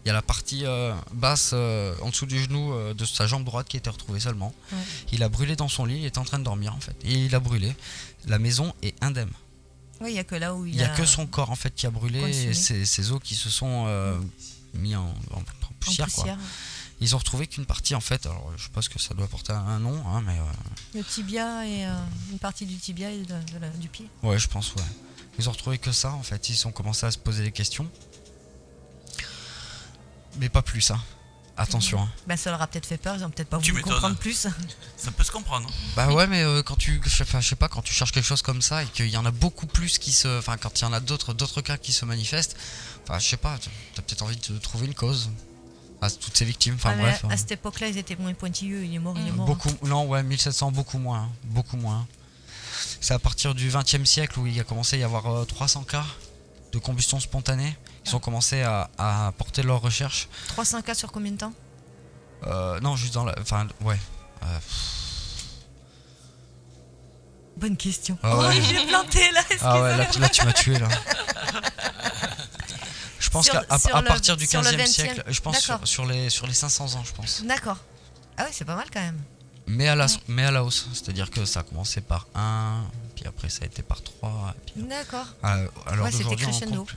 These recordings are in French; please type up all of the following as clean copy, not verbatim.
Il y a la partie basse en dessous du genou de sa jambe droite qui a été retrouvée seulement. Ouais. Il a brûlé dans son lit, il était en train de dormir en fait. Et il a brûlé. La maison est indemne. Oui, il y a que là où Il n'y a que son corps en fait qui a brûlé consumé. et ses os qui se sont mis en poussière, en quoi. poussière. Ils ont retrouvé qu'une partie en fait. Alors je pense que ça doit porter un nom, hein, mais Le tibia et une partie du tibia et du pied. ouais, je pense, ouais. Ils ont retrouvé que ça en fait. Ils ont commencé à se poser des questions, mais pas plus, hein. Attention. Hein. Bah, ça leur a peut-être fait peur, ils ont peut-être pas Tu voulu m'étonnes. comprendre plus. Ça peut se comprendre. Bah ouais, mais quand je sais pas, quand tu cherches quelque chose comme ça et qu'il y en a beaucoup plus enfin quand il y en a d'autres cas qui se manifestent, enfin je sais pas, t'as peut-être envie de trouver une cause à toutes ces victimes. Enfin Ah, bref. à cette époque-là, ils étaient moins pointilleux. Il est mort, il est mort. Beaucoup, non, ouais, 1700, beaucoup moins, hein, beaucoup moins. C'est à partir du 20e siècle où il a commencé à y avoir 300 cas de combustion spontanée. Ils ont commencé à porter leurs recherches. 300 cas sur combien de temps? Non, juste dans la. Enfin, ouais. Bonne question. Ah ouais. Oh, j'ai planté là. Ah ouais, là tu m'as tué là. Je pense qu'à partir du 15e siècle, je pense sur les 500 ans, je pense. D'accord. Ah ouais, c'est pas mal quand même. Mais à la hausse, c'est-à-dire que ça a commencé par 1, puis après ça a été par 3. Puis... D'accord. Alors Ouais, c'était d'aujourd'hui, crescendo.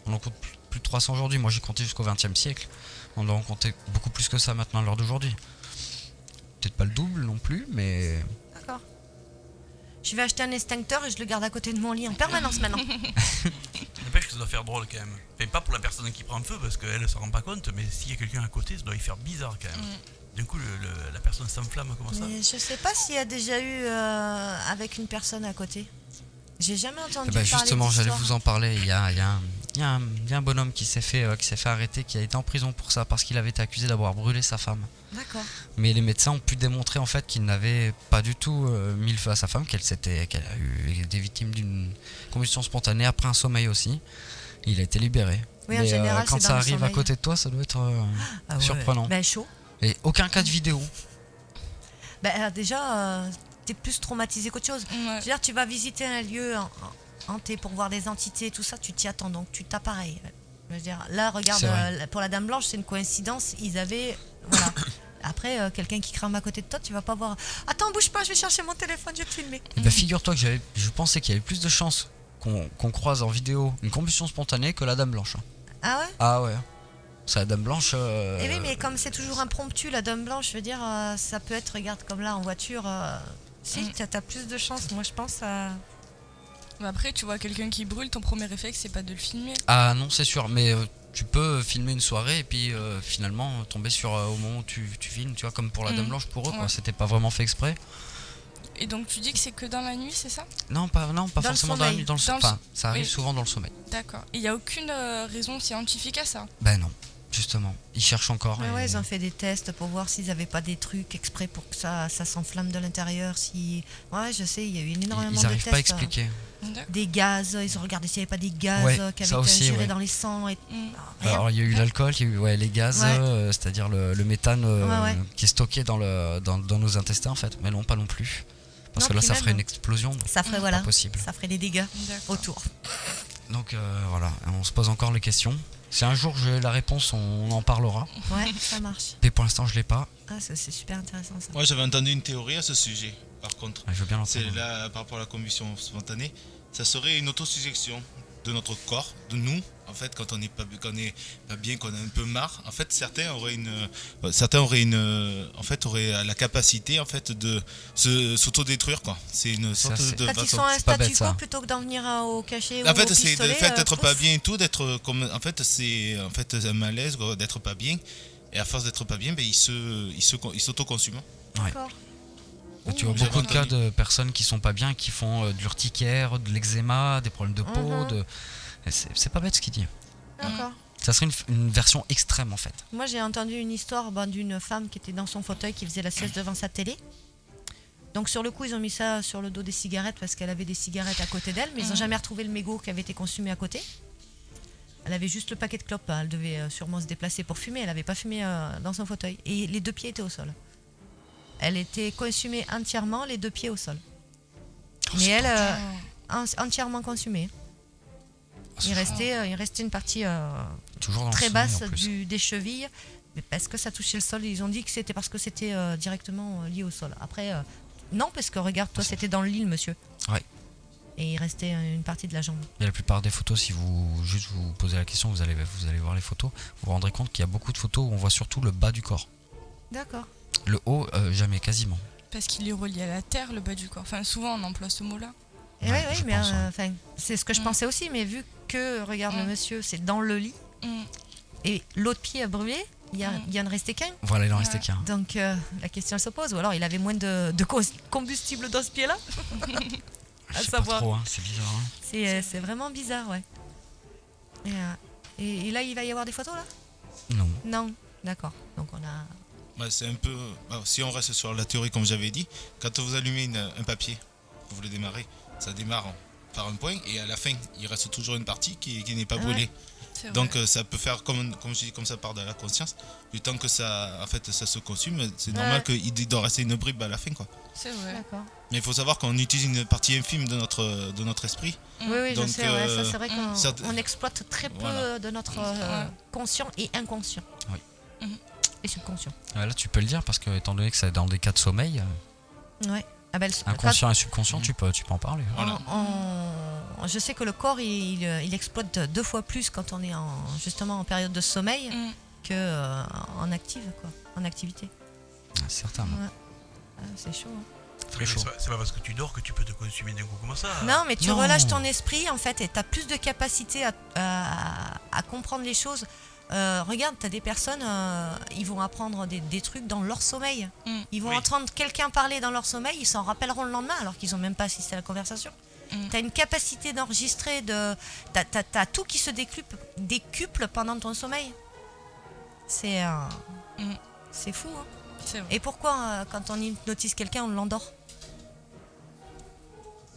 on en compte plus de 300 aujourd'hui. Moi j'ai compté jusqu'au 20e siècle. On doit en compter beaucoup plus que ça maintenant à l'heure d'aujourd'hui. Peut-être pas le double non plus, mais... D'accord. Je vais acheter un extincteur et je le garde à côté de mon lit en permanence maintenant. N'empêche que ça doit faire drôle quand même. Enfin, pas pour la personne qui prend feu parce qu'elle se rend pas compte, mais s'il y a quelqu'un à côté, ça doit y faire bizarre quand même. D'un coup, la personne s'enflamme comme ça. Mais je sais pas s'il y a déjà eu avec une personne à côté. J'ai jamais entendu bah parler justement, j'allais d'histoire. vous en parler. Il y a un bonhomme qui s'est fait arrêter, qui a été en prison pour ça parce qu'il avait été accusé d'avoir brûlé sa femme. D'accord. Mais les médecins ont pu démontrer en fait qu'il n'avait pas du tout mis le feu à sa femme, qu'elle a eu des victimes d'une combustion spontanée après un sommeil aussi. Il a été libéré. Oui, en Mais général, quand c'est ça dans le arrive à sommeil. côté de toi, ça doit être Ah ouais. surprenant. Ben chaud. Et aucun cas de vidéo. Ben déjà, t'es plus traumatisé qu'autre chose. Ouais. Je veux dire, tu vas visiter un lieu hanté pour voir des entités, tout ça, tu t'y attends, donc tu t'appareilles. Je veux dire, là, regarde, C'est vrai. pour la Dame Blanche, c'est une coïncidence, ils avaient... Voilà. Après, quelqu'un qui crame à côté de toi, tu vas pas voir... Attends, bouge pas, je vais chercher mon téléphone, je vais te filmer. Et bah figure-toi que je pensais qu'il y avait plus de chances qu'on croise en vidéo une combustion spontanée que la Dame Blanche. Ah ouais? Ah ouais. C'est la Dame Blanche. Eh oui, mais comme c'est toujours impromptu, la Dame Blanche, je veux dire, ça peut être, regarde, comme là, en voiture... Si, t'as plus de chance, moi, je pense à... Mais après, tu vois quelqu'un qui brûle, ton premier réflexe, c'est pas de le filmer. Ah non, c'est sûr, mais tu peux filmer une soirée et puis finalement tomber sur au moment où tu filmes, tu vois, comme pour la Dame Blanche pour eux, quoi. Ouais. C'était pas vraiment fait exprès. Et donc, tu dis que c'est que dans la nuit, c'est ça? Non, pas Dans forcément le dans la sommeil. nuit, dans le Dans le enfin, ça arrive oui. souvent dans le sommeil. D'accord. Et il n'y a aucune raison scientifique à ça? Ben non, justement, ils cherchent encore. Ouais, et- ouais, ils ont fait des tests pour voir s'ils avaient pas des trucs exprès pour que ça s'enflamme de l'intérieur. Si... Ouais, je sais, il y a eu énormément ils de arrivent tests. pas à expliquer. D'accord. Des gaz, ils ont regardé s'il n'y avait pas des gaz Ouais, qui avaient ça été aussi, ingérés ouais. dans les sangs. Et... rien. Alors il y a eu l'alcool, il y a eu les gaz, Ouais. c'est-à-dire le méthane Ouais. qui est stocké dans nos intestins en fait, mais non pas non plus. Parce Non, que là puis ça même, ferait une explosion, donc Ça ferait, pas voilà, possible. ça ferait des dégâts D'accord. autour. Donc voilà, on se pose encore les questions. Si un jour j'ai la réponse, on en parlera. Ouais, ça marche. Mais pour l'instant je l'ai pas. Ah, c'est super intéressant ça. Moi j'avais entendu une théorie à ce sujet, par contre. Je veux bien C'est l'entendre. là, par rapport à la combustion spontanée, ça serait une autosuggestion de notre corps, de nous. En fait, quand on n'est pas bien, qu'on a un peu marre, en fait, certains auraient la capacité en fait de s'autodétruire, quoi. C'est une sorte c'est- de Quand ils façon. sont à un c'est pas statu bête, ça. quo plutôt que d'en venir au cachet ou En au fait, c'est pistolet, le fait d'être pas pouf. bien et tout, d'être comme, en fait, c'est en fait un malaise, quoi, d'être pas bien. Et à force d'être pas bien, ben, il s'autoconsume. D'accord. Et tu vois J'avais beaucoup de cas entendu. de personnes qui sont pas bien, qui font de l'urticaire, de l'eczéma, des problèmes de peau. Mhm. Et c'est pas bête ce qu'il dit. D'accord. Ça serait une version extrême en fait. Moi, j'ai entendu une histoire d'une femme qui était dans son fauteuil, qui faisait la sieste devant sa télé. Donc, sur le coup, ils ont mis ça sur le dos des cigarettes parce qu'elle avait des cigarettes à côté d'elle, mais ils n'ont jamais retrouvé le mégot qui avait été consumé à côté. Elle avait juste le paquet de clopes. Elle devait sûrement se déplacer pour fumer. Elle n'avait pas fumé dans son fauteuil. Et les 2 pieds étaient au sol. Elle était consumée entièrement, les 2 pieds au sol. Mais elle, entièrement consumée. Il restait une partie Toujours dans très le sommeil, basse en plus. des chevilles, mais parce que ça touchait le sol. Ils ont dit que c'était parce que c'était directement lié au sol. Après, non, parce que regarde, toi, c'était dans le lit, le monsieur. Ouais. Et il restait une partie de la jambe. Et la plupart des photos, si vous posez la question, vous allez voir les photos, vous vous rendrez compte qu'il y a beaucoup de photos où on voit surtout le bas du corps. D'accord. Le haut, jamais, quasiment. Parce qu'il est relié à la terre, le bas du corps. Enfin, souvent on emploie ce mot-là. Et Ouais, oui, je mais pense, ouais. enfin, c'est ce que je pensais aussi, mais vu que, regarde, le monsieur, c'est dans le lit, Mm. et l'autre pied a brûlé, il y en restait qu'un. Voilà, il en restait Ouais. qu'un. Donc la question elle se pose, ou alors il avait moins de combustible dans ce pied-là. Je à sais savoir. pas trop, hein, c'est bizarre. Hein. C'est vraiment bizarre, ouais. Et là, il va y avoir des photos, là? Non. Non, d'accord. Donc on a... Bah, c'est un peu. Si on reste sur la théorie, comme j'avais dit, quand vous allumez un papier, vous le démarrez, ça démarre par un point et à la fin, il reste toujours une partie qui n'est pas Ouais. brûlée. C'est vrai. Donc ça peut faire, comme je dis, comme ça part de la conscience. Du temps que ça se consume, c'est normal qu'il doit rester une bribe à la fin, quoi. C'est vrai. D'accord. Mais il faut savoir qu'on utilise une partie infime de notre esprit. Oui, oui, Donc, je sais, ouais, ça c'est vrai qu'on ça- on exploite très peu Voilà. de notre Ouais. conscient et inconscient. Oui. Mhm. Et subconscient. Ouais, là, tu peux le dire parce que, étant donné que c'est dans des cas de sommeil, Ouais. Ah ben, inconscient et subconscient, tu peux en parler. Voilà. je sais que le corps, il exploite 2 fois plus quand on est justement en période de sommeil Mm. que en activité. Ah, certainement. Ouais. Ah, c'est chaud. Hein. Très Mais chaud. c'est pas parce que tu dors que tu peux te consumer d'un coup comme ça. Non, mais tu Non. relâches ton esprit en fait et tu as plus de capacité à comprendre les choses. Regarde, tu as des personnes, ils vont apprendre des trucs dans leur sommeil. Mm. Ils vont Oui. entendre quelqu'un parler dans leur sommeil, ils s'en rappelleront le lendemain alors qu'ils n'ont même pas assisté à la conversation. Mm. Tu as une capacité d'enregistrer, t'as tout qui se décuple pendant ton sommeil. C'est Mm. c'est fou. Hein. C'est vrai. Et pourquoi, quand on hypnotise quelqu'un, on l'endort?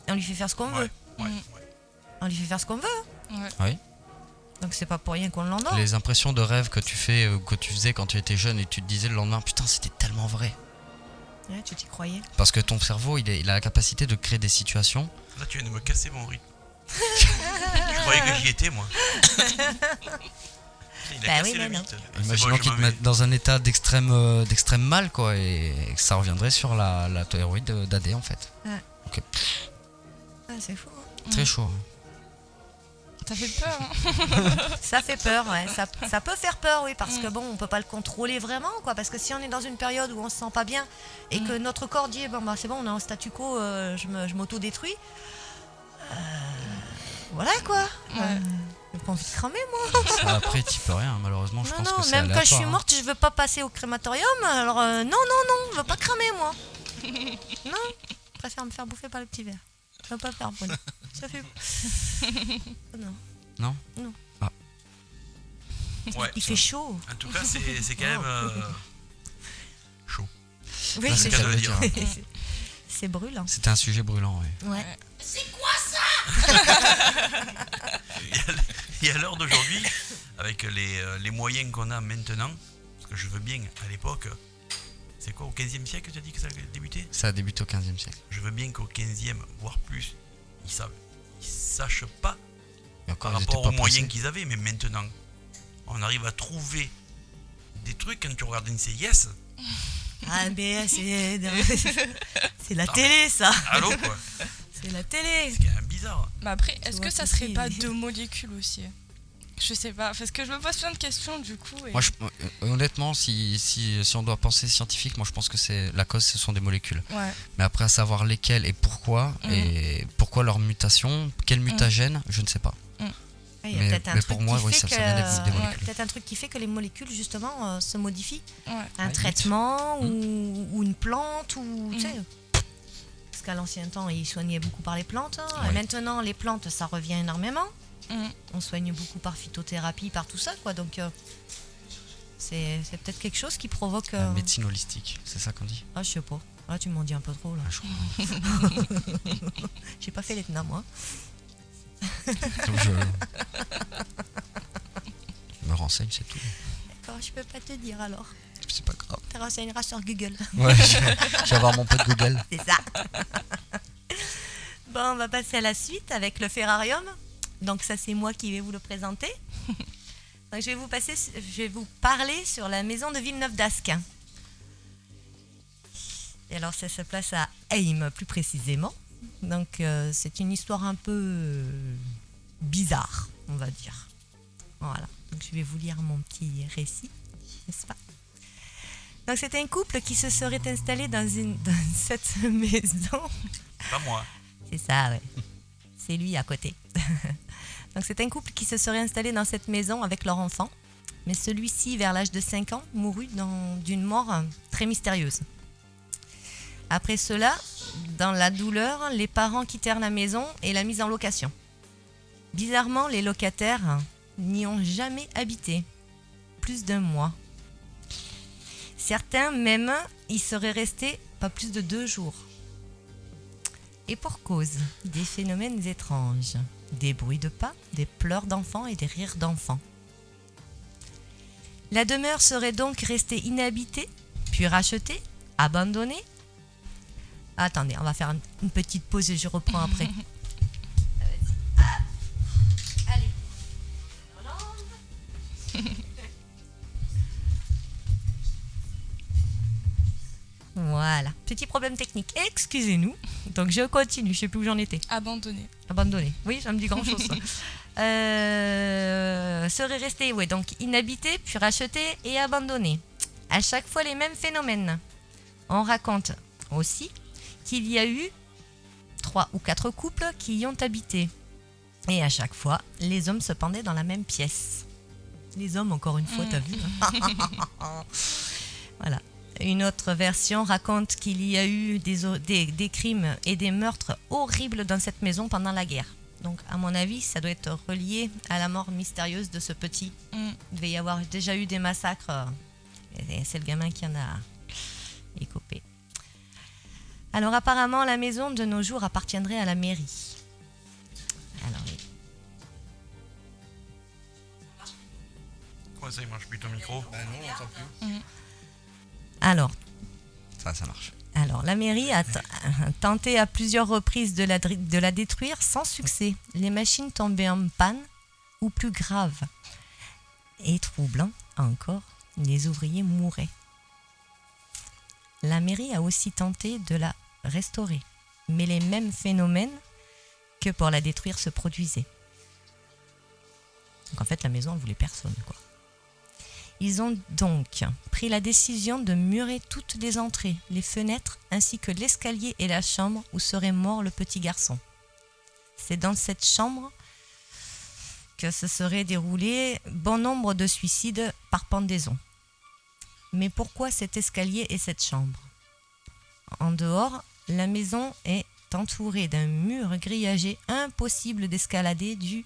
Et on lui fait faire ce qu'on Ouais, veut. ouais, Mm. ouais. On lui fait faire ce qu'on veut. Ouais. Oui. Donc c'est pas pour rien qu'on l'endort. Les impressions de rêve que tu faisais quand tu étais jeune et tu te disais le lendemain, putain, c'était tellement vrai. Ouais, tu t'y croyais. Parce que ton cerveau, il a la capacité de créer des situations. Là, tu viens de me casser mon rythme. Je croyais que j'y étais, moi. Il a Bah cassé oui, le mais non. mythe. Imaginons C'est bon, qu'ils je te m'en mettent dans un état d'extrême mal, quoi, et que ça reviendrait sur la théorie d'AD, en fait. Ah, c'est fou. Hein. Très chaud. Ça fait peur. Hein. Ça fait peur, ouais. Ça peut faire peur, oui, parce que bon, on peut pas le contrôler vraiment, quoi. Parce que si on est dans une période où on se sent pas bien et que notre corps dit, bon, bah, c'est bon, on est en statu quo, je m'auto-détruis. Voilà, quoi. Ouais. J'ai pas envie de cramer, moi. Ça, après, t'y peux rien, malheureusement, je Non, pense non, que c'est même quand je suis aléatoire, hein. morte, je veux pas passer au crématorium. Alors, non, je veux pas cramer, moi. Non, je préfère me faire bouffer par le petit verre. Je veux pas faire brûler. Ça fait. Non. Ouais. Il fait chaud. En tout cas, c'est quand même chaud. Oui, Là, c'est c'est ça le veut dire. C'est brûlant. C'était un sujet brûlant, ouais. Ouais. Et à l'heure d'aujourd'hui, avec les moyens qu'on a maintenant, parce que je veux bien, à l'époque, c'est quoi, au 15e siècle, tu as dit que ça a débuté? Ça a débuté au 15e siècle. Je veux bien qu'au 15e, voire plus, ils sachent pas Et encore, par ils étaient rapport pas aux moyens pensés. qu'ils avaient, mais maintenant, on arrive à trouver des trucs quand tu regardes une CIS. Ah, mais c'est la Non, télé, ça. Allô, quoi. C'est la télé. C'est quand même bizarre. Mais après, est-ce vois que ça tout serait qui- pas 2 molécules aussi? Je sais pas, parce que je me pose plein de questions du coup. Et... Moi, honnêtement, si on doit penser scientifique, moi je pense que c'est la cause, ce sont des molécules. Ouais. Mais après, à savoir lesquelles et pourquoi leur mutation, quel mutagène, je ne sais pas. Il y a Mais- peut-être un mais truc pour moi, qui oui, fait ça que vient des molécules. peut-être un truc qui fait que les molécules justement se modifient. Ouais. Un Ouais, traitement ou une plante ou tu Mm. sais. Parce qu'à l'ancien temps, ils soignaient beaucoup par les plantes. Hein. Ouais. Et maintenant, les plantes, ça revient énormément. Mm. On soigne beaucoup par phytothérapie, par tout ça, quoi. Donc, c'est peut-être quelque chose qui provoque. La médecine holistique, c'est ça qu'on dit. Ah, je sais pas. Là, tu m'en dis un peu trop, là. Ah, je crois. J'ai pas fait l'ETNA, moi. Donc, je me renseigne, c'est tout. D'accord, je peux pas te dire alors. C'est pas grave. Tu te renseigneras sur Google. Ouais, je vais avoir mon pote Google. C'est ça. Bon, on va passer à la suite avec le ferrarium. Donc ça, c'est moi qui vais vous le présenter. Donc, je vais vous parler sur la maison de Villeneuve d'Ascq. Et alors, ça se place à Eymes, plus précisément. Donc, c'est une histoire un peu bizarre, on va dire. Voilà. Donc, je vais vous lire mon petit récit, n'est-ce pas? Donc, c'était un couple qui se serait installé dans cette maison. Pas moi. C'est ça, ouais. C'est lui à côté. Donc, c'est un couple qui se serait installé dans cette maison avec leur enfant. Mais celui-ci, vers l'âge de 5 ans, mourut d'une mort très mystérieuse. Après cela, dans la douleur, les parents quittèrent la maison et la mise en location. Bizarrement, les locataires n'y ont jamais habité. Plus d'1 mois. Certains, même, y seraient restés pas plus de 2 jours. Et pour cause, des phénomènes étranges. Des bruits de pas, des pleurs d'enfants et des rires d'enfants. La demeure serait donc restée inhabitée, puis rachetée, abandonnée. Attendez, on va faire une petite pause et je reprends après. Allez. Voilà, petit problème technique. Excusez-nous. Donc je continue, je sais plus où j'en étais. Abandonné. Abandonné. Oui, ça me dit grand-chose. Ça. Serait resté, ouais, donc inhabité, puis racheté et abandonné. À chaque fois les mêmes phénomènes. On raconte aussi qu'il y a eu 3 ou 4 couples qui y ont habité. Et à chaque fois, les hommes se pendaient dans la même pièce. Les hommes, encore une fois, t'as vu hein. Voilà. Une autre version raconte qu'il y a eu des crimes et des meurtres horribles dans cette maison pendant la guerre. Donc, à mon avis, ça doit être relié à la mort mystérieuse de ce petit. Il devait y avoir déjà eu des massacres. Et c'est le gamin qui en a écopé. Alors, apparemment, la maison de nos jours appartiendrait à la mairie. Alors, Comment ça, il marche plus ton micro? Bah non, on l'entend plus. alors Ça marche. Alors, la mairie a tenté à plusieurs reprises de la détruire sans succès. Les machines tombaient en panne ou plus grave. Et troublant encore, les ouvriers mouraient. La mairie a aussi tenté de la restaurer, mais les mêmes phénomènes que pour la détruire se produisaient. Donc en fait, la maison, elle voulait personne, quoi. Ils ont donc pris la décision de murer toutes les entrées, les fenêtres, ainsi que l'escalier et la chambre où serait mort le petit garçon. C'est dans cette chambre que se serait déroulé bon nombre de suicides par pendaison. Mais pourquoi cet escalier et cette chambre? En dehors, la maison est entourée d'un mur grillagé impossible d'escalader dû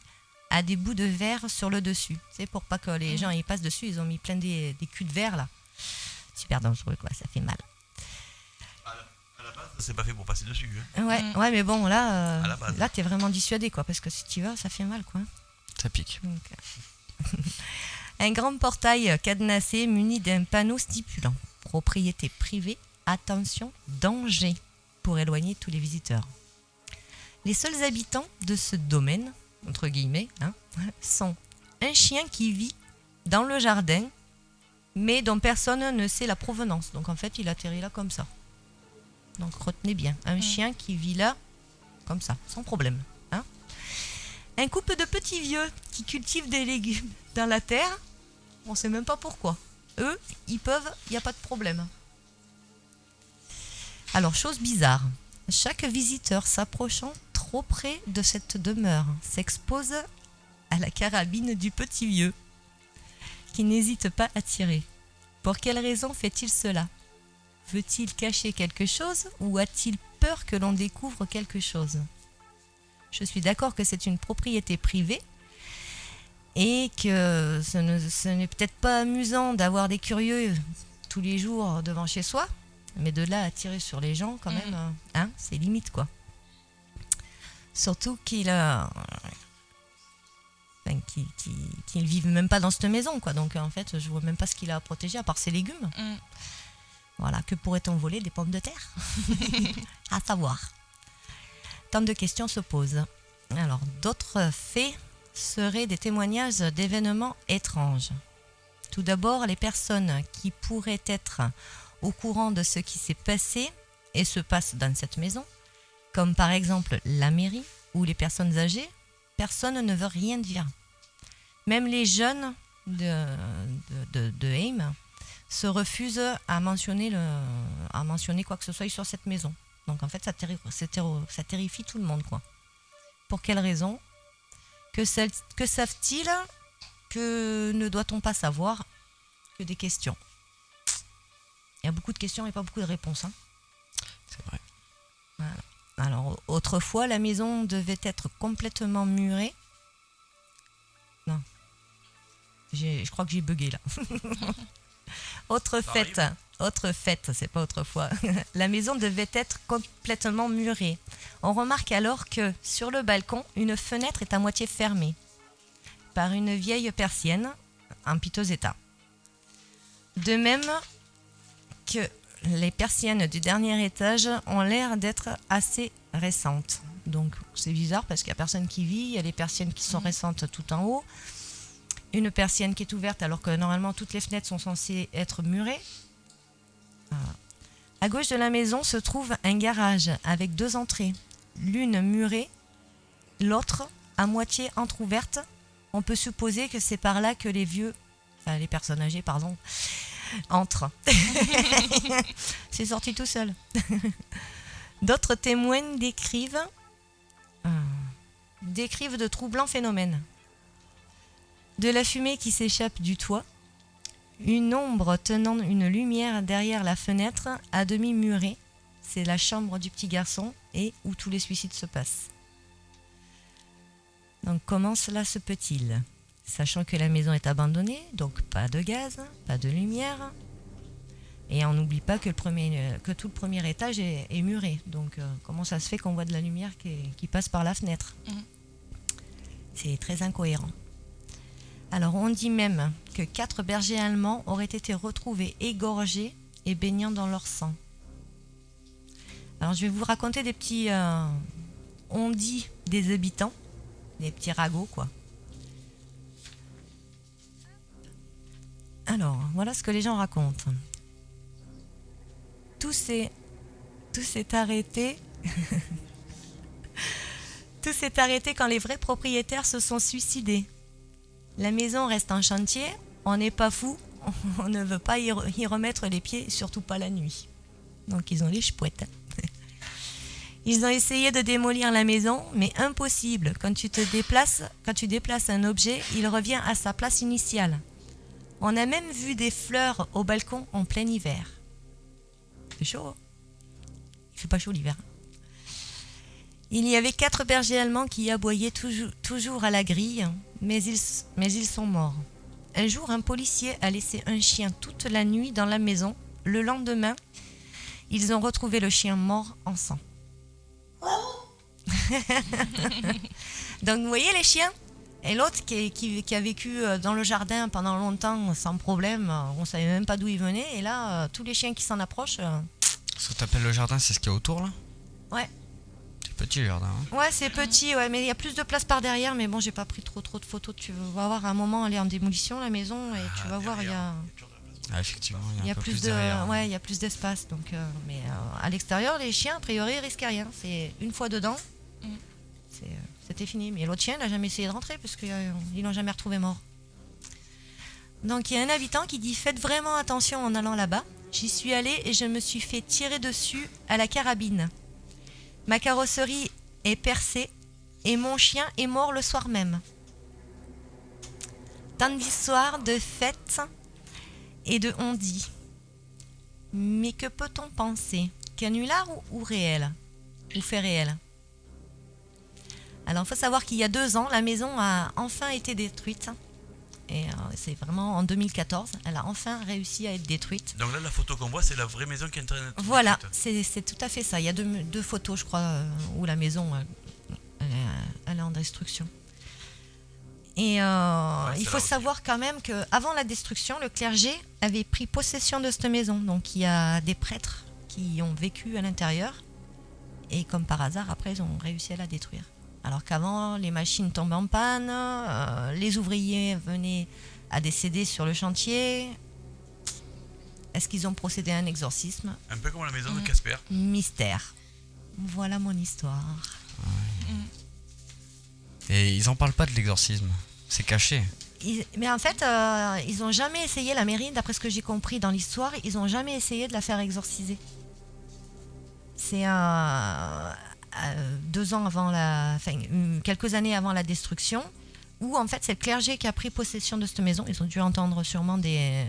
à des bouts de verre sur le dessus. C'est pour pas que les gens y passent dessus, ils ont mis plein des culs de verre là. Super dangereux quoi, ça fait mal. À la base, c'est pas fait pour passer dessus. Hein. Ouais, mais bon À la base. là t'es vraiment dissuadé quoi, parce que si tu vas, ça fait mal quoi. Ça pique. Donc, un grand portail cadenassé muni d'un panneau stipulant propriété privée, attention, danger, pour éloigner tous les visiteurs. Les seuls habitants de ce domaine, entre guillemets, sont un chien qui vit dans le jardin, mais dont personne ne sait la provenance. Donc en fait, il atterrit là comme ça. Donc retenez bien, un chien qui vit là, comme ça, sans problème. Un couple de petits vieux qui cultivent des légumes dans la terre, on ne sait même pas pourquoi. Eux, ils peuvent, il n'y a pas de problème. Alors, chose bizarre, chaque visiteur s'approchant trop près de cette demeure s'expose à la carabine du petit vieux, qui n'hésite pas à tirer. Pour quelle raison fait-il cela? Veut-il cacher quelque chose ou a-t-il peur que l'on découvre quelque chose? Je suis d'accord que c'est une propriété privée et que ce n'est peut-être pas amusant d'avoir des curieux tous les jours devant chez soi, mais de là à tirer sur les gens, quand même, c'est limite, quoi. Surtout qu'ils vivent même pas dans cette maison, quoi. Donc, en fait, je vois même pas ce qu'il a à protéger, à part ses légumes. Voilà, que pourrait-on voler? Des pommes de terre? À savoir. Tant de questions se posent. Alors, d'autres faits seraient des témoignages d'événements étranges. Tout d'abord, les personnes qui pourraient être au courant de ce qui s'est passé et se passe dans cette maison, comme par exemple la mairie ou les personnes âgées, personne ne veut rien dire. Même les jeunes de Heim se refusent à mentionner quoi que ce soit sur cette maison. Donc en fait, ça terrifie tout le monde, quoi. Pour quelle raison? Que savent-ils? Que ne doit-on pas savoir? Que des questions. Il y a beaucoup de questions et pas beaucoup de réponses. Hein. C'est vrai. Voilà. Alors, autrefois, la maison devait être complètement murée. Non. Je crois que j'ai bugué là. Autre fête, c'est pas autrefois. La maison devait être complètement murée. On remarque alors que sur le balcon, une fenêtre est à moitié fermée par une vieille persienne en piteux état. De même que les persiennes du dernier étage ont l'air d'être assez récentes. Donc c'est bizarre parce qu'il n'y a personne qui vit, il y a les persiennes qui sont récentes tout en haut. Une persienne qui est ouverte alors que normalement toutes les fenêtres sont censées être murées. Voilà. À gauche de la maison se trouve un garage avec 2 entrées. L'une murée, l'autre à moitié entrouverte. On peut supposer que c'est par là que les personnes âgées, entrent. C'est sorti tout seul. D'autres témoins décrivent de troublants phénomènes. De la fumée qui s'échappe du toit, une ombre tenant une lumière derrière la fenêtre à demi murée, c'est la chambre du petit garçon et où tous les suicides se passent. Donc comment cela se peut-il? Sachant que la maison est abandonnée, donc pas de gaz, pas de lumière, et on n'oublie pas que tout le premier étage est muré. Donc comment ça se fait qu'on voit de la lumière qui passe par la fenêtre? C'est très incohérent. Alors on dit même que 4 bergers allemands auraient été retrouvés égorgés et baignant dans leur sang. Alors je vais vous raconter des petits on-dit des habitants, des petits ragots quoi. Alors voilà ce que les gens racontent. Tout s'est arrêté. Tout s'est arrêté quand les vrais propriétaires se sont suicidés. La maison reste en chantier, on n'est pas fou, on ne veut pas y remettre les pieds, surtout pas la nuit. Donc ils ont les chouettes. Ils ont essayé de démolir la maison, mais impossible. Quand tu déplaces un objet, il revient à sa place initiale. On a même vu des fleurs au balcon en plein hiver. C'est chaud, hein? Il fait pas chaud l'hiver. Il y avait 4 bergers allemands qui aboyaient toujours à la grille, mais ils sont morts. Un jour, un policier a laissé un chien toute la nuit dans la maison. Le lendemain, ils ont retrouvé le chien mort en sang. Donc vous voyez les chiens? Et l'autre qui a vécu dans le jardin pendant longtemps sans problème, on savait même pas d'où il venait, et là, tous les chiens qui s'en approchent... Ce que t'appelles le jardin, c'est ce qu'il y a autour là? Ouais. Petit jardin. Hein. Ouais, c'est petit, ouais, mais il y a plus de place par derrière. Mais bon, j'ai pas pris trop de photos. Tu vas voir à un moment, elle est en démolition la maison et tu vas voir, il y a. Ah, effectivement, il y a plus de, derrière, ouais, il y a plus d'espace. Donc, mais à l'extérieur, les chiens, a priori, ils risquent rien. C'est une fois dedans, c'était fini. Mais l'autre chien n'a jamais essayé de rentrer parce qu'ils l'ont jamais retrouvé mort. Donc il y a un habitant qui dit faites vraiment attention en allant là-bas. J'y suis allé et je me suis fait tirer dessus à la carabine. Ma carrosserie est percée et mon chien est mort le soir même. Tant d'histoires, de fêtes et de on-dit. Mais que peut-on penser? Canular ou réel? Ou fait réel? Alors il faut savoir qu'il y a 2 ans, la maison a enfin été détruite. Et c'est vraiment en 2014, elle a enfin réussi à être détruite. Donc là, la photo qu'on voit, c'est la vraie maison qui est en train d'être Voilà, détruite. c'est tout à fait ça. Il y a 2 photos, je crois, où la maison elle est en destruction. Et il faut savoir quand même qu'avant la destruction, le clergé avait pris possession de cette maison. Donc il y a des prêtres qui ont vécu à l'intérieur. Et comme par hasard, après, ils ont réussi à la détruire. Alors qu'avant, les machines tombaient en panne, les ouvriers venaient à décéder sur le chantier. Est-ce qu'ils ont procédé à un exorcisme? Un peu comme la maison de Casper. Mystère. Voilà mon histoire. Et ils en parlent pas de l'exorcisme. C'est caché. Mais en fait, ils ont jamais essayé, la mairie, d'après ce que j'ai compris dans l'histoire, ils ont jamais essayé de la faire exorciser. C'est 2 ans avant quelques années avant la destruction, où en fait c'est le clergé qui a pris possession de cette maison. Ils ont dû entendre sûrement des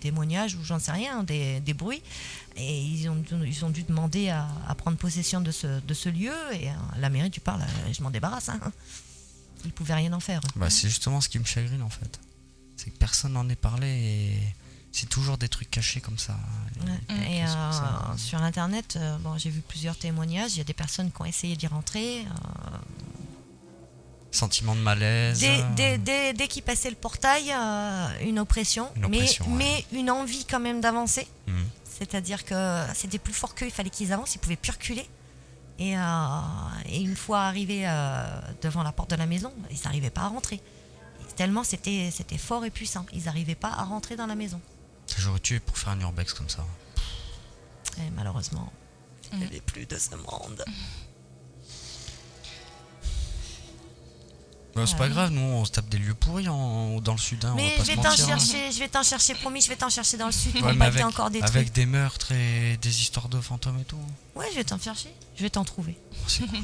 témoignages ou j'en sais rien, des bruits, et ils ont dû demander à prendre possession de ce lieu, et la mairie, tu parles, je m'en débarrasse. Hein. Ils pouvaient rien en faire. Bah, c'est justement ce qui me chagrine en fait. C'est que personne n'en ait parlé et c'est toujours des trucs cachés comme ça. Ouais. Et sur internet, j'ai vu plusieurs témoignages. Il y a des personnes qui ont essayé d'y rentrer. Sentiment de malaise. Dès qu'ils passaient le portail, une oppression, mais une envie quand même d'avancer. C'est-à-dire que c'était plus fort qu'eux, il fallait qu'ils avancent, ils pouvaient plus reculer. Et une fois arrivés devant la porte de la maison, ils n'arrivaient pas à rentrer. Tellement c'était fort et puissant. Ils n'arrivaient pas à rentrer dans la maison. J'aurais tué pour faire un urbex comme ça. Et malheureusement, il n'y avait plus de ce monde. Bah, c'est pas grave, nous on se tape des lieux pourris dans le sud. Mais on va pas se mentir, je vais t'en chercher, promis, je vais t'en chercher dans le sud. Ouais, Pour pas que t'aies encore des avec trucs. des meurtres et des histoires de fantômes et tout. Ouais, je vais t'en chercher. Je vais t'en trouver. C'est cool.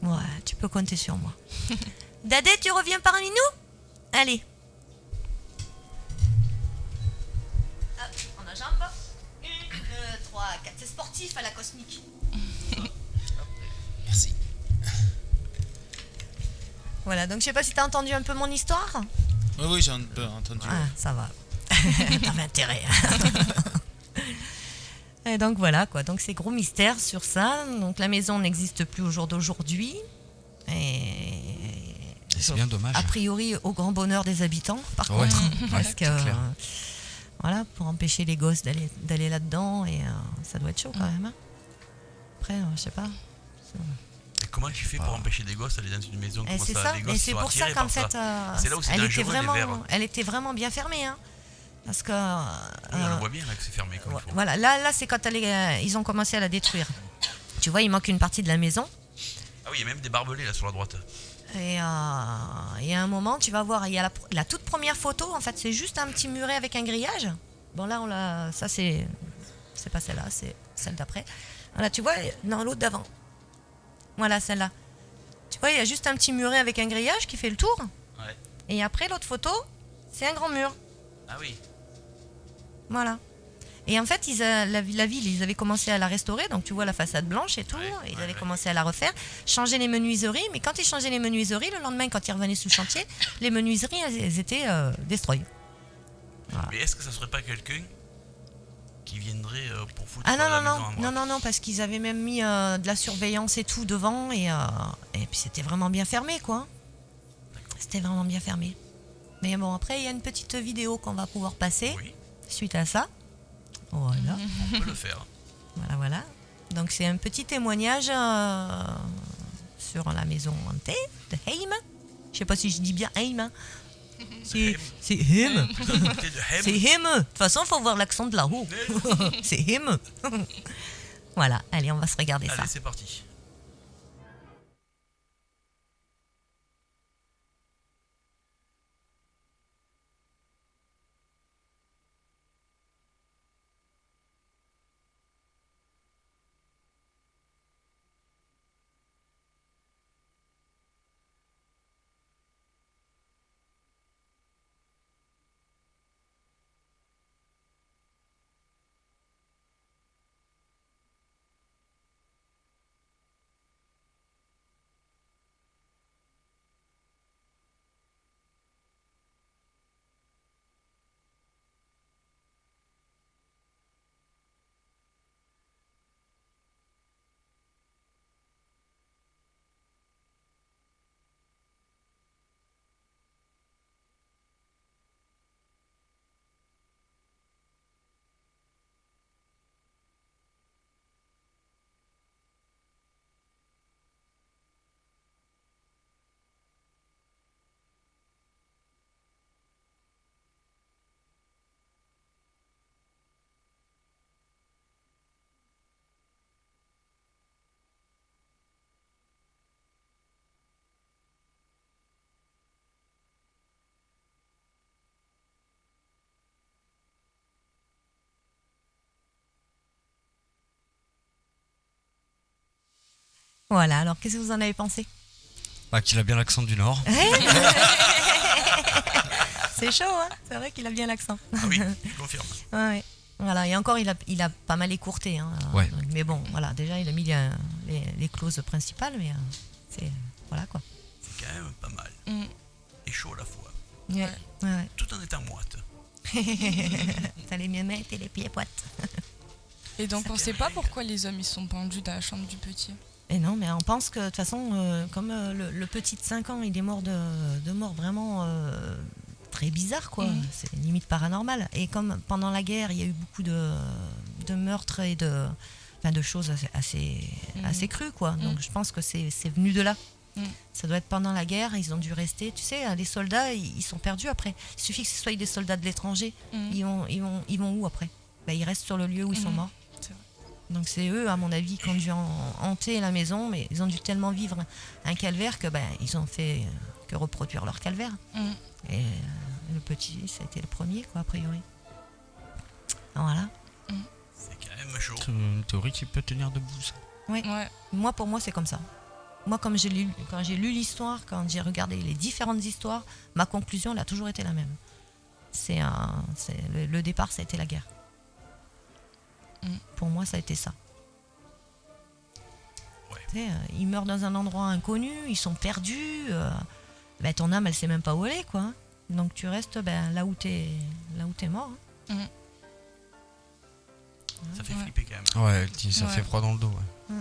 Ouais, tu peux compter sur moi. Dadé, tu reviens parmi nous? Allez. Hop, on a jambe. 1, 2, 3, 4. C'est sportif à la cosmique. Merci. Voilà, donc je sais pas si t'as entendu un peu mon histoire. Oui, j'ai un peu entendu. Ah, ça va. T'avais intérêt. Et donc voilà quoi, donc c'est gros mystère sur ça. Donc la maison n'existe plus au jour d'aujourd'hui. Et c'est bien dommage. A priori au grand bonheur des habitants, par Ouais. contre. Ouais, Parce que c'est clair. voilà, pour empêcher les gosses d'aller là-dedans, et ça doit être chaud quand même. Hein. Après, je sais pas. Et comment tu fais pour empêcher des gosses d'aller dans une maison Et comme c'est ça, ça, les et gosses c'est sont pour ça attirés qu'en par fait, C'est là où c'est dangereux, les vers. elle était vraiment bien fermée. Hein. Parce que. Oui, on le voit bien là que c'est fermé comme il faut. Voilà, là c'est quand ils ont commencé à la détruire. Tu vois, il manque une partie de la maison. Ah oui, il y a même des barbelés là sur la droite. Et à un moment, tu vas voir, il y a la toute première photo, en fait, c'est juste un petit muret avec un grillage. Bon, là, ça c'est pas celle-là, c'est celle d'après. Voilà, tu vois, non, l'autre d'avant. Voilà, celle-là. Tu vois, il y a juste un petit muret avec un grillage qui fait le tour. Ouais. Et après, l'autre photo, c'est un grand mur. Ah oui. Voilà. Et en fait, la ville, ils avaient commencé à la restaurer, donc tu vois la façade blanche et tout, et ils avaient commencé à la refaire, changer les menuiseries, mais quand ils changeaient les menuiseries, le lendemain, quand ils revenaient sous le chantier, les menuiseries, elles étaient destroyées. Voilà. Mais est-ce que ça serait pas quelqu'un qui viendrait pour foutre Ah la maison en vrac? non, parce qu'ils avaient même mis de la surveillance et tout devant, et puis c'était vraiment bien fermé, quoi. C'était vraiment bien fermé. Mais bon, après, il y a une petite vidéo qu'on va pouvoir passer suite à ça. Voilà. On peut le faire. Voilà. Donc c'est un petit témoignage sur la maison hantée de Heim. Je sais pas si je dis bien Heim. Hein. C'est Heim. C'est Heim. De toute façon, il faut voir l'accent de là-haut. C'est Heim. Voilà, allez, on va se regarder ça. Allez, c'est parti. Voilà, alors qu'est-ce que vous en avez pensé? Bah, qu'il a bien l'accent du Nord. C'est chaud, hein? C'est vrai qu'il a bien l'accent. Ah oui, je confirme. Ouais. Voilà, et encore, il a pas mal écourté. Hein. Ouais. Mais bon, voilà, déjà, il a mis les clauses principales, mais c'est. Voilà quoi. C'est quand même pas mal. Et chaud à la fois. Ouais. Tout en étant moite. T'as les miemettes et les pieds poites. Et donc, on sait pas pourquoi les hommes ils sont pendus dans la chambre du petit. Et non, mais on pense que de toute façon, comme le petit de 5 ans, il est mort de mort vraiment très bizarre, quoi. C'est limite paranormal. Et comme pendant la guerre, il y a eu beaucoup de meurtres et de choses assez crues, quoi. Donc je pense que c'est venu de là. Ça doit être pendant la guerre, ils ont dû rester. Tu sais, les soldats, ils sont perdus après. Il suffit que ce soit des soldats de l'étranger. Ils vont où après? Ils restent sur le lieu où ils sont morts. C'est vrai. Donc c'est eux, à mon avis, qui ont dû hanter la maison, mais ils ont dû tellement vivre un calvaire que ils ont fait que reproduire leur calvaire. Et le petit, ça a été le premier, quoi, a priori. Voilà. C'est quand même chaud. C'est une théorie qui peut tenir debout, ça. Ouais. Moi, pour moi, c'est comme ça. Moi, quand j'ai lu l'histoire, quand j'ai regardé les différentes histoires, ma conclusion, elle a toujours été la même. Le départ, ça a été la guerre. Pour moi, ça a été ça. Ouais. Tu sais, ils meurent dans un endroit inconnu, ils sont perdus. Ton âme, elle sait même pas où elle est, quoi. Donc tu restes là où t'es mort. Hein. Ça fait flipper quand même. Ouais, ça fait froid dans le dos. Ouais.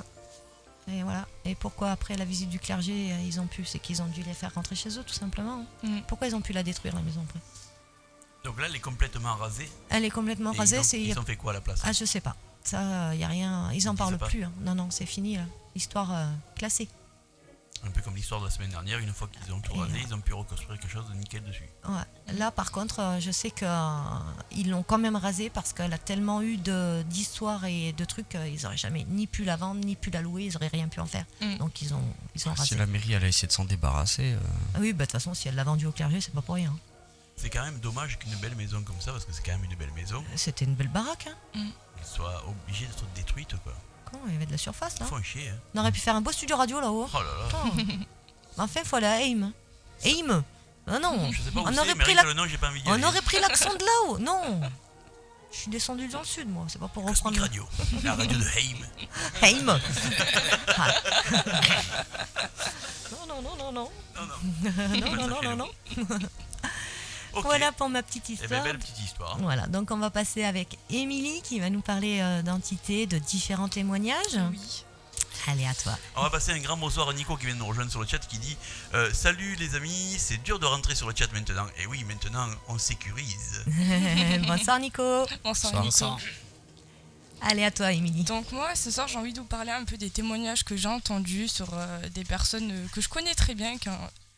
Et voilà. Et pourquoi après la visite du clergé, ils ont pu, c'est qu'ils ont dû les faire rentrer chez eux, tout simplement. Hein. Pourquoi ils ont pu la détruire, la maison, après? Donc là, elle est complètement rasée. Elle est complètement Et rasée. ils ont fait quoi à la place? Ah, je sais pas. Ça, y a rien. Ils en Ils parlent disent pas. plus. Hein. Non, c'est fini là. Histoire classée. Un peu comme l'histoire de la semaine dernière, une fois qu'ils ont tout rasé, ils ont pu reconstruire quelque chose de nickel dessus. Ouais. Là, par contre, je sais qu'ils l'ont quand même rasée parce qu'elle a tellement eu d'histoires et de trucs qu'ils n'auraient jamais ni pu la vendre, ni pu la louer, ils n'auraient rien pu en faire. Donc ils ont rasé. Si la mairie elle a essayé de s'en débarrasser. Ah oui, de toute façon, si elle l'a vendue au clergé, c'est pas pour rien. C'est quand même dommage qu'une belle maison comme ça, parce que c'est quand même une belle maison, C'était une belle baraque. Hein. elle soit obligée d'être détruite, quoi. Quand il y avait de la surface Ils là. font chier, hein. On aurait pu faire un beau studio radio là-haut. Oh là là. Putain. Enfin, il faut aller à Aim. Aim. Non. Je sais pas où On c'est, aurait mais pris rien que le nom, j'ai pas envie d'y On aller. aurait pris l'accent de là-haut. Non. Je suis descendu dans le sud, moi. C'est pas pour Cosmic reprendre. Radio, la radio de Haim. Aim. Ah. Non. Non. Non. Ok. Voilà pour ma petite Eh ben, histoire. belle petite histoire. Voilà, donc on va passer avec Émilie qui va nous parler d'entités, de différents témoignages. Oui. Allez, à toi. On va passer un grand bonsoir à Nico qui vient de nous rejoindre sur le chat qui dit salut les amis, c'est dur de rentrer sur le chat maintenant. Et oui, maintenant on sécurise. Bonsoir Nico. Bonsoir, Bonsoir. Nico. Allez, à toi Émilie. Donc moi, ce soir, j'ai envie de vous parler un peu des témoignages que j'ai entendus sur des personnes que je connais très bien,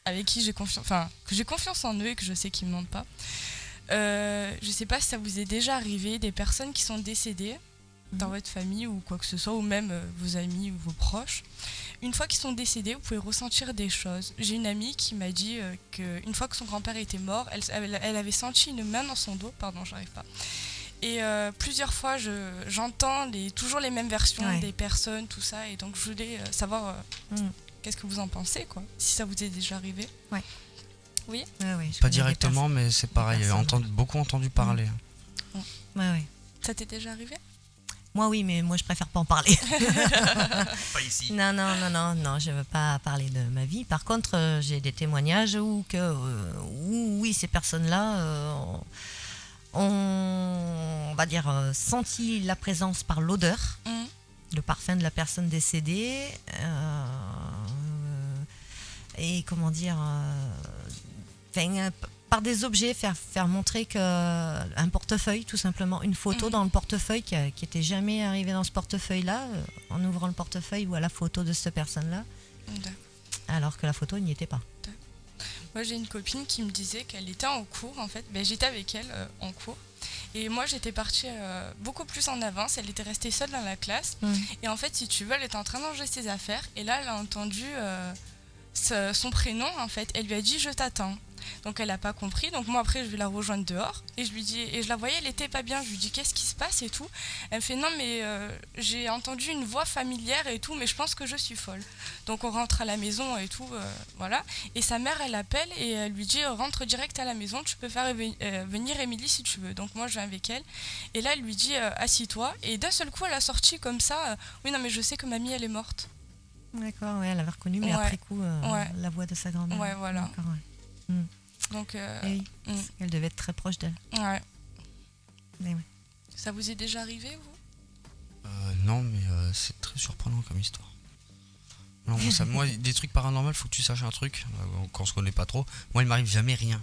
avec qui j'ai confiance, enfin, que j'ai confiance en eux et que je sais qu'ils ne mentent pas. Je sais pas si ça vous est déjà arrivé, des personnes qui sont décédées dans votre famille ou quoi que ce soit, ou même vos amis ou vos proches. Une fois qu'ils sont décédés, vous pouvez ressentir des choses. J'ai une amie qui m'a dit qu'une fois que son grand-père était mort, elle avait senti une main dans son dos, pardon, j'arrive pas. Et plusieurs fois, j'entends toujours les mêmes versions des personnes, tout ça, et donc je voulais savoir qu'est-ce que vous en pensez, quoi, si ça vous est déjà arrivé. Ouais. Oui. Ouais, je Pas connais directement, mais c'est pareil. Beaucoup entendu parler. Ouais. Ça t'est déjà arrivé? Moi oui, mais moi je préfère pas en parler. Pas ici. Non, je veux pas parler de ma vie. Par contre, j'ai des témoignages où oui, ces personnes-là ont, on va dire, senti la présence par l'odeur, le parfum de la personne décédée, et comment dire, par des objets, faire montrer un portefeuille, tout simplement, une photo dans le portefeuille qui était jamais arrivée dans ce portefeuille-là, en ouvrant le portefeuille ou à la photo de cette personne-là, alors que la photo n'y était pas. Moi, j'ai une copine qui me disait qu'elle était en cours, en fait. J'étais avec elle en cours. Et moi, j'étais partie beaucoup plus en avance. Elle était restée seule dans la classe. Et en fait, si tu veux, elle était en train de ranger ses affaires. Et là, elle a entendu son prénom, en fait. Elle lui a dit « Je t'attends ». Donc elle a pas compris. Donc moi après je vais la rejoindre dehors et je lui dis, et je la voyais, elle était pas bien. Je lui dis qu'est-ce qui se passe et tout. Elle me fait non mais j'ai entendu une voix familière et tout, mais je pense que je suis folle. Donc on rentre à la maison et tout, voilà. Et sa mère elle appelle et elle lui dit rentre direct à la maison, tu peux faire venir Émilie si tu veux. Donc moi je vais avec elle et là elle lui dit assis-toi et d'un seul coup elle a sorti comme ça oui non mais je sais que mamie elle est morte. D'accord, ouais, elle avait reconnu, mais Ouais. après coup, Ouais. la voix de sa grand-mère. Ouais, voilà. D'accord, ouais. Donc Eh oui, elle devait être très proche d'elle. ouais. Mais ouais. Ça vous est déjà arrivé vous? Non, mais c'est très surprenant comme histoire. Non, moi, des trucs paranormaux, faut que tu saches un truc, quand on se connaît pas trop. Moi, il m'arrive jamais rien.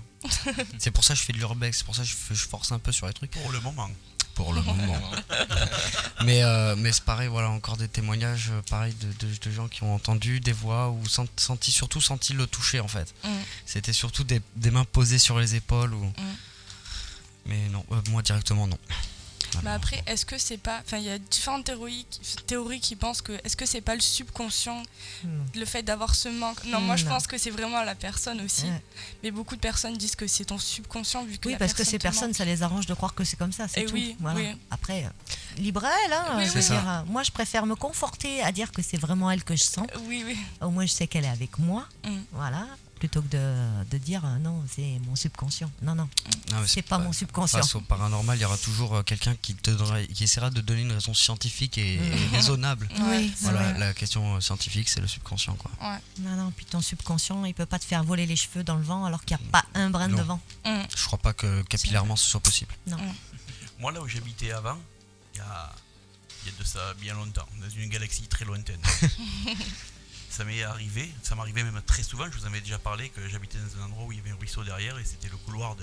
C'est pour ça que je fais de l'urbex, c'est pour ça que je force un peu sur les trucs. Pour le moment. Pour le moment. mais c'est pareil, voilà, encore des témoignages pareil de gens qui ont entendu des voix ou surtout senti le toucher en fait. C'était surtout des mains posées sur les épaules ou. Mais non, moi directement non. Mais après, est-ce que c'est pas... Enfin, il y a différentes théories qui pensent que... Est-ce que c'est pas le subconscient, le fait d'avoir ce manque? Non, moi je Non. pense que c'est vraiment la personne aussi. Ouais. Mais beaucoup de personnes disent que c'est ton subconscient vu que Oui, la parce que ces te personnes, manque. ça les arrange de croire que c'est comme ça, c'est Et tout. oui, Voilà. oui. Après, libre à elle, hein, Oui, je veux oui. dire, moi je préfère me conforter à dire que c'est vraiment elle que je sens. Oui, oui. Au moins je sais qu'elle est avec moi, Mm. voilà, plutôt que de dire non, c'est mon subconscient. Non, non, Non, mais c'est pas mon subconscient. Face au paranormal, il y aura toujours quelqu'un qui essaiera de donner une raison scientifique et raisonnable. Oui, Voilà, ouais. la question scientifique, c'est le subconscient, quoi. Non, non, puis ton subconscient, il peut pas te faire voler les cheveux dans le vent alors qu'il n'y a pas un brin Non. de vent. Je crois pas que capillairement ce soit possible. Moi, là où j'habitais avant, il y a de ça bien longtemps, dans une galaxie très lointaine. Ça m'arrivait même très souvent, je vous en avais déjà parlé, que j'habitais dans un endroit où il y avait un ruisseau derrière et c'était le couloir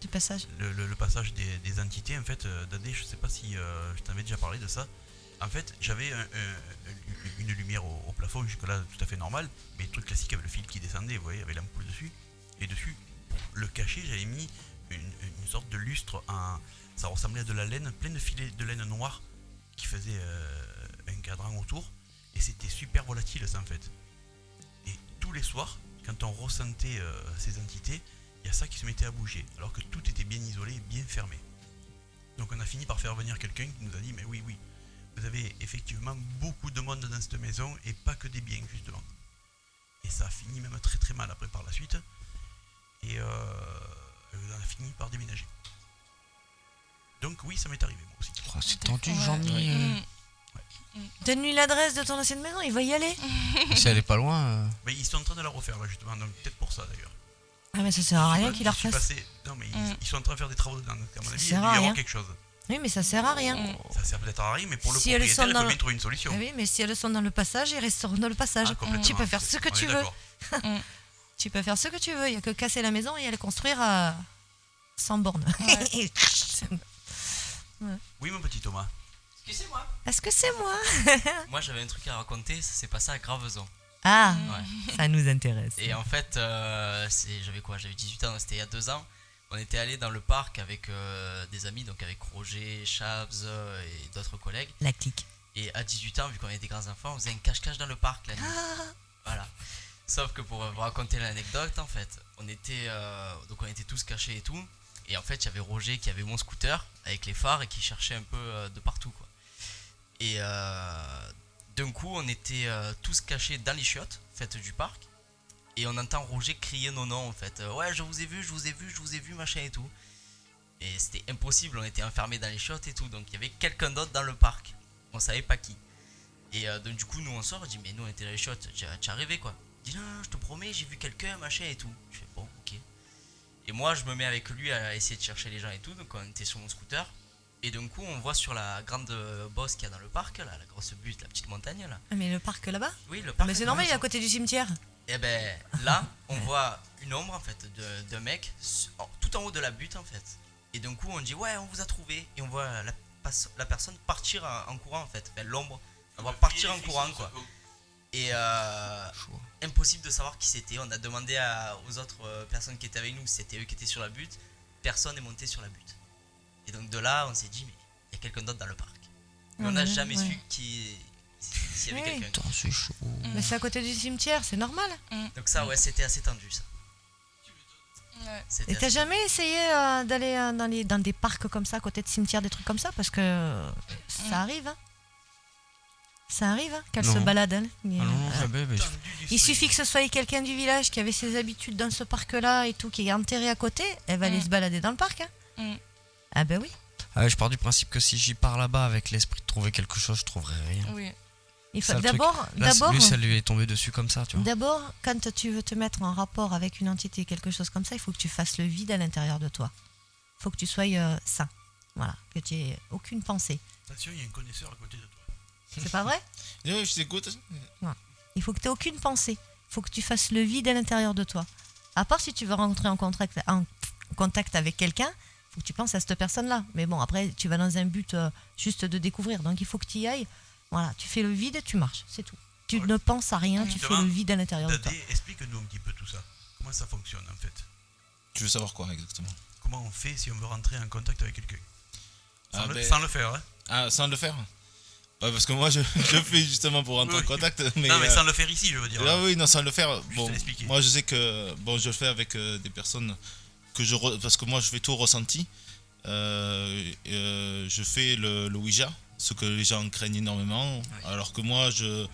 Du passage. le passage des entités. En fait, Dadé, je sais pas si je t'avais déjà parlé de ça. En fait, j'avais une lumière au plafond, jusque-là tout à fait normal, mais le truc classique avec le fil qui descendait, vous voyez, avec l'ampoule dessus. Et dessus, pour le cacher, j'avais mis une sorte de lustre, ça ressemblait à de la laine, plein de filets de laine noire qui faisaient un cadran autour. Et c'était super volatile ça en fait. Et tous les soirs, quand on ressentait ces entités, il y a ça qui se mettait à bouger, alors que tout était bien isolé et bien fermé. Donc on a fini par faire venir quelqu'un qui nous a dit mais oui, vous avez effectivement beaucoup de monde dans cette maison et pas que des biens justement. Et ça a fini même très très mal après par la suite. Et on a fini par déménager. Donc oui, ça m'est arrivé moi aussi. Oh, c'est tendu, Ouais. Jean-Mi. Donne-lui l'adresse de ton ancienne maison, il va y aller. Si elle est pas loin. Mais ils sont en train de la refaire là justement, donc peut-être pour ça d'ailleurs. Ah, mais ça sert à rien qu'il la Je suis refasse. passé- Non mais ils sont en train de faire des travaux dedans, donc à mon avis il sert doit à y avoir rien. quelque chose. Oui, mais ça sert à rien. Ça sert peut-être à rien, mais pour le Si elles propriétaire, sont il dans faut le- bien trouver une solution. Ah oui, mais si elles sont dans le passage, ils resteront dans le passage. Ah, complètement. Tu peux faire ce que On est tu veux. d'accord. Tu peux faire ce que tu veux. Il n'y a que casser la maison et aller construire à 100 bornes. Oui, mon petit Thomas. Excusez-moi. Est-ce que c'est moi? Moi j'avais un truc à raconter, ça s'est passé à Graveson. Ah, Ouais. ça nous intéresse. Et en fait, j'avais 18 ans, c'était il y a 2 ans. On était allé dans le parc avec des amis, donc avec Roger, Chabs et d'autres collègues. La clique. Et à 18 ans, vu qu'on était des grands enfants, on faisait un cache-cache dans le parc la nuit. Voilà. Sauf que pour vous raconter l'anecdote, en fait, on était tous cachés et tout. Et en fait, il y avait Roger qui avait mon scooter avec les phares et qui cherchait un peu de partout, quoi. Et d'un coup, on était tous cachés dans les chiottes, faites du parc. Et on entend Roger crier nos noms, en fait. Ouais, je vous ai vu, machin et tout. Et c'était impossible, on était enfermés dans les chiottes et tout. Donc il y avait quelqu'un d'autre dans le parc. On savait pas qui. Et donc du coup, nous on sort, on dit, mais nous on était dans les chiottes, tu es arrivé quoi? Il dit, non, je te promets, j'ai vu quelqu'un, machin et tout. Je fais, bon, ok. Et moi, je me mets avec lui à essayer de chercher les gens et tout. Donc on était sur mon scooter. Et d'un coup, on voit sur la grande bosse qu'il y a dans le parc, là, la grosse butte, la petite montagne là. Ah, mais le parc là-bas? Oui, le parc. Mais c'est normal, il est à côté du cimetière. Et ben là, on voit une ombre en fait d'un mec tout en haut de la butte en fait. Et d'un coup, on dit ouais, on vous a trouvé. Et on voit la personne partir en courant en fait. Enfin, l'ombre, on va partir en courant quoi. Et impossible de savoir qui c'était. On a demandé aux autres personnes qui étaient avec nous si c'était eux qui étaient sur la butte. Personne n'est monté sur la butte. Et donc de là, on s'est dit mais il y a quelqu'un d'autre dans le parc. Mais on n'a jamais su s'il y avait Oui. quelqu'un. Putain, c'est chaud. Mais c'est à côté du cimetière, c'est normal. Donc ça ouais, c'était assez tendu ça. Ouais. C'était Et t'as assez- jamais essayé d'aller dans des parcs comme ça, à côté de cimetières, des trucs comme ça? Parce que ça arrive, hein. Ça arrive, hein, qu'elle se Non. balade, hein. Ah non, jamais, mais Tendu du Il string. suffit que ce soit quelqu'un du village qui avait ses habitudes dans ce parc-là et tout, qui est enterré à côté, elle va aller se balader dans le parc, hein. Mm. Ah ben oui. je pars du principe que si j'y pars là-bas avec l'esprit de trouver quelque chose, je trouverai rien. Oui. Il faut Ça, le truc. d'abord, Là, lui, ça lui est tombé dessus comme ça, tu vois. d'abord, quand tu veux te mettre en rapport avec une entité, quelque chose comme ça, il faut que tu fasses le vide à l'intérieur de toi. Il faut que tu sois sain. Voilà, que tu aies aucune pensée. Attention, il y a un connaisseur à côté de toi. C'est pas vrai? Oui, je t'écoute. Il faut que tu aies aucune pensée. Il faut que tu fasses le vide à l'intérieur de toi. À part si tu veux rentrer en contact avec quelqu'un, il faut que tu penses à cette personne-là. Mais bon, après, tu vas dans un but juste de découvrir. Donc il faut que tu y ailles. Voilà, tu fais le vide et tu marches. C'est tout. Tu Ouais. ne penses à rien, tu fais Justement, le vide à l'intérieur de toi. Dadé, explique-nous un petit peu tout ça. Comment ça fonctionne en fait? Tu veux savoir quoi exactement? Comment on fait si on veut rentrer en contact avec quelqu'un Ah, ben- sans le faire, hein? Ah, sans le faire? Bah, parce que moi, je le fais justement pour rentrer Oui. en contact. Mais, Non, mais sans le faire ici, je veux dire. ah oui, non, sans le faire. Bon, te l'expliquer. moi, je sais que je le fais avec des personnes que parce que moi, je fais tout au ressenti. Je fais le Ouija, ce que les gens craignent énormément. Alors que moi, je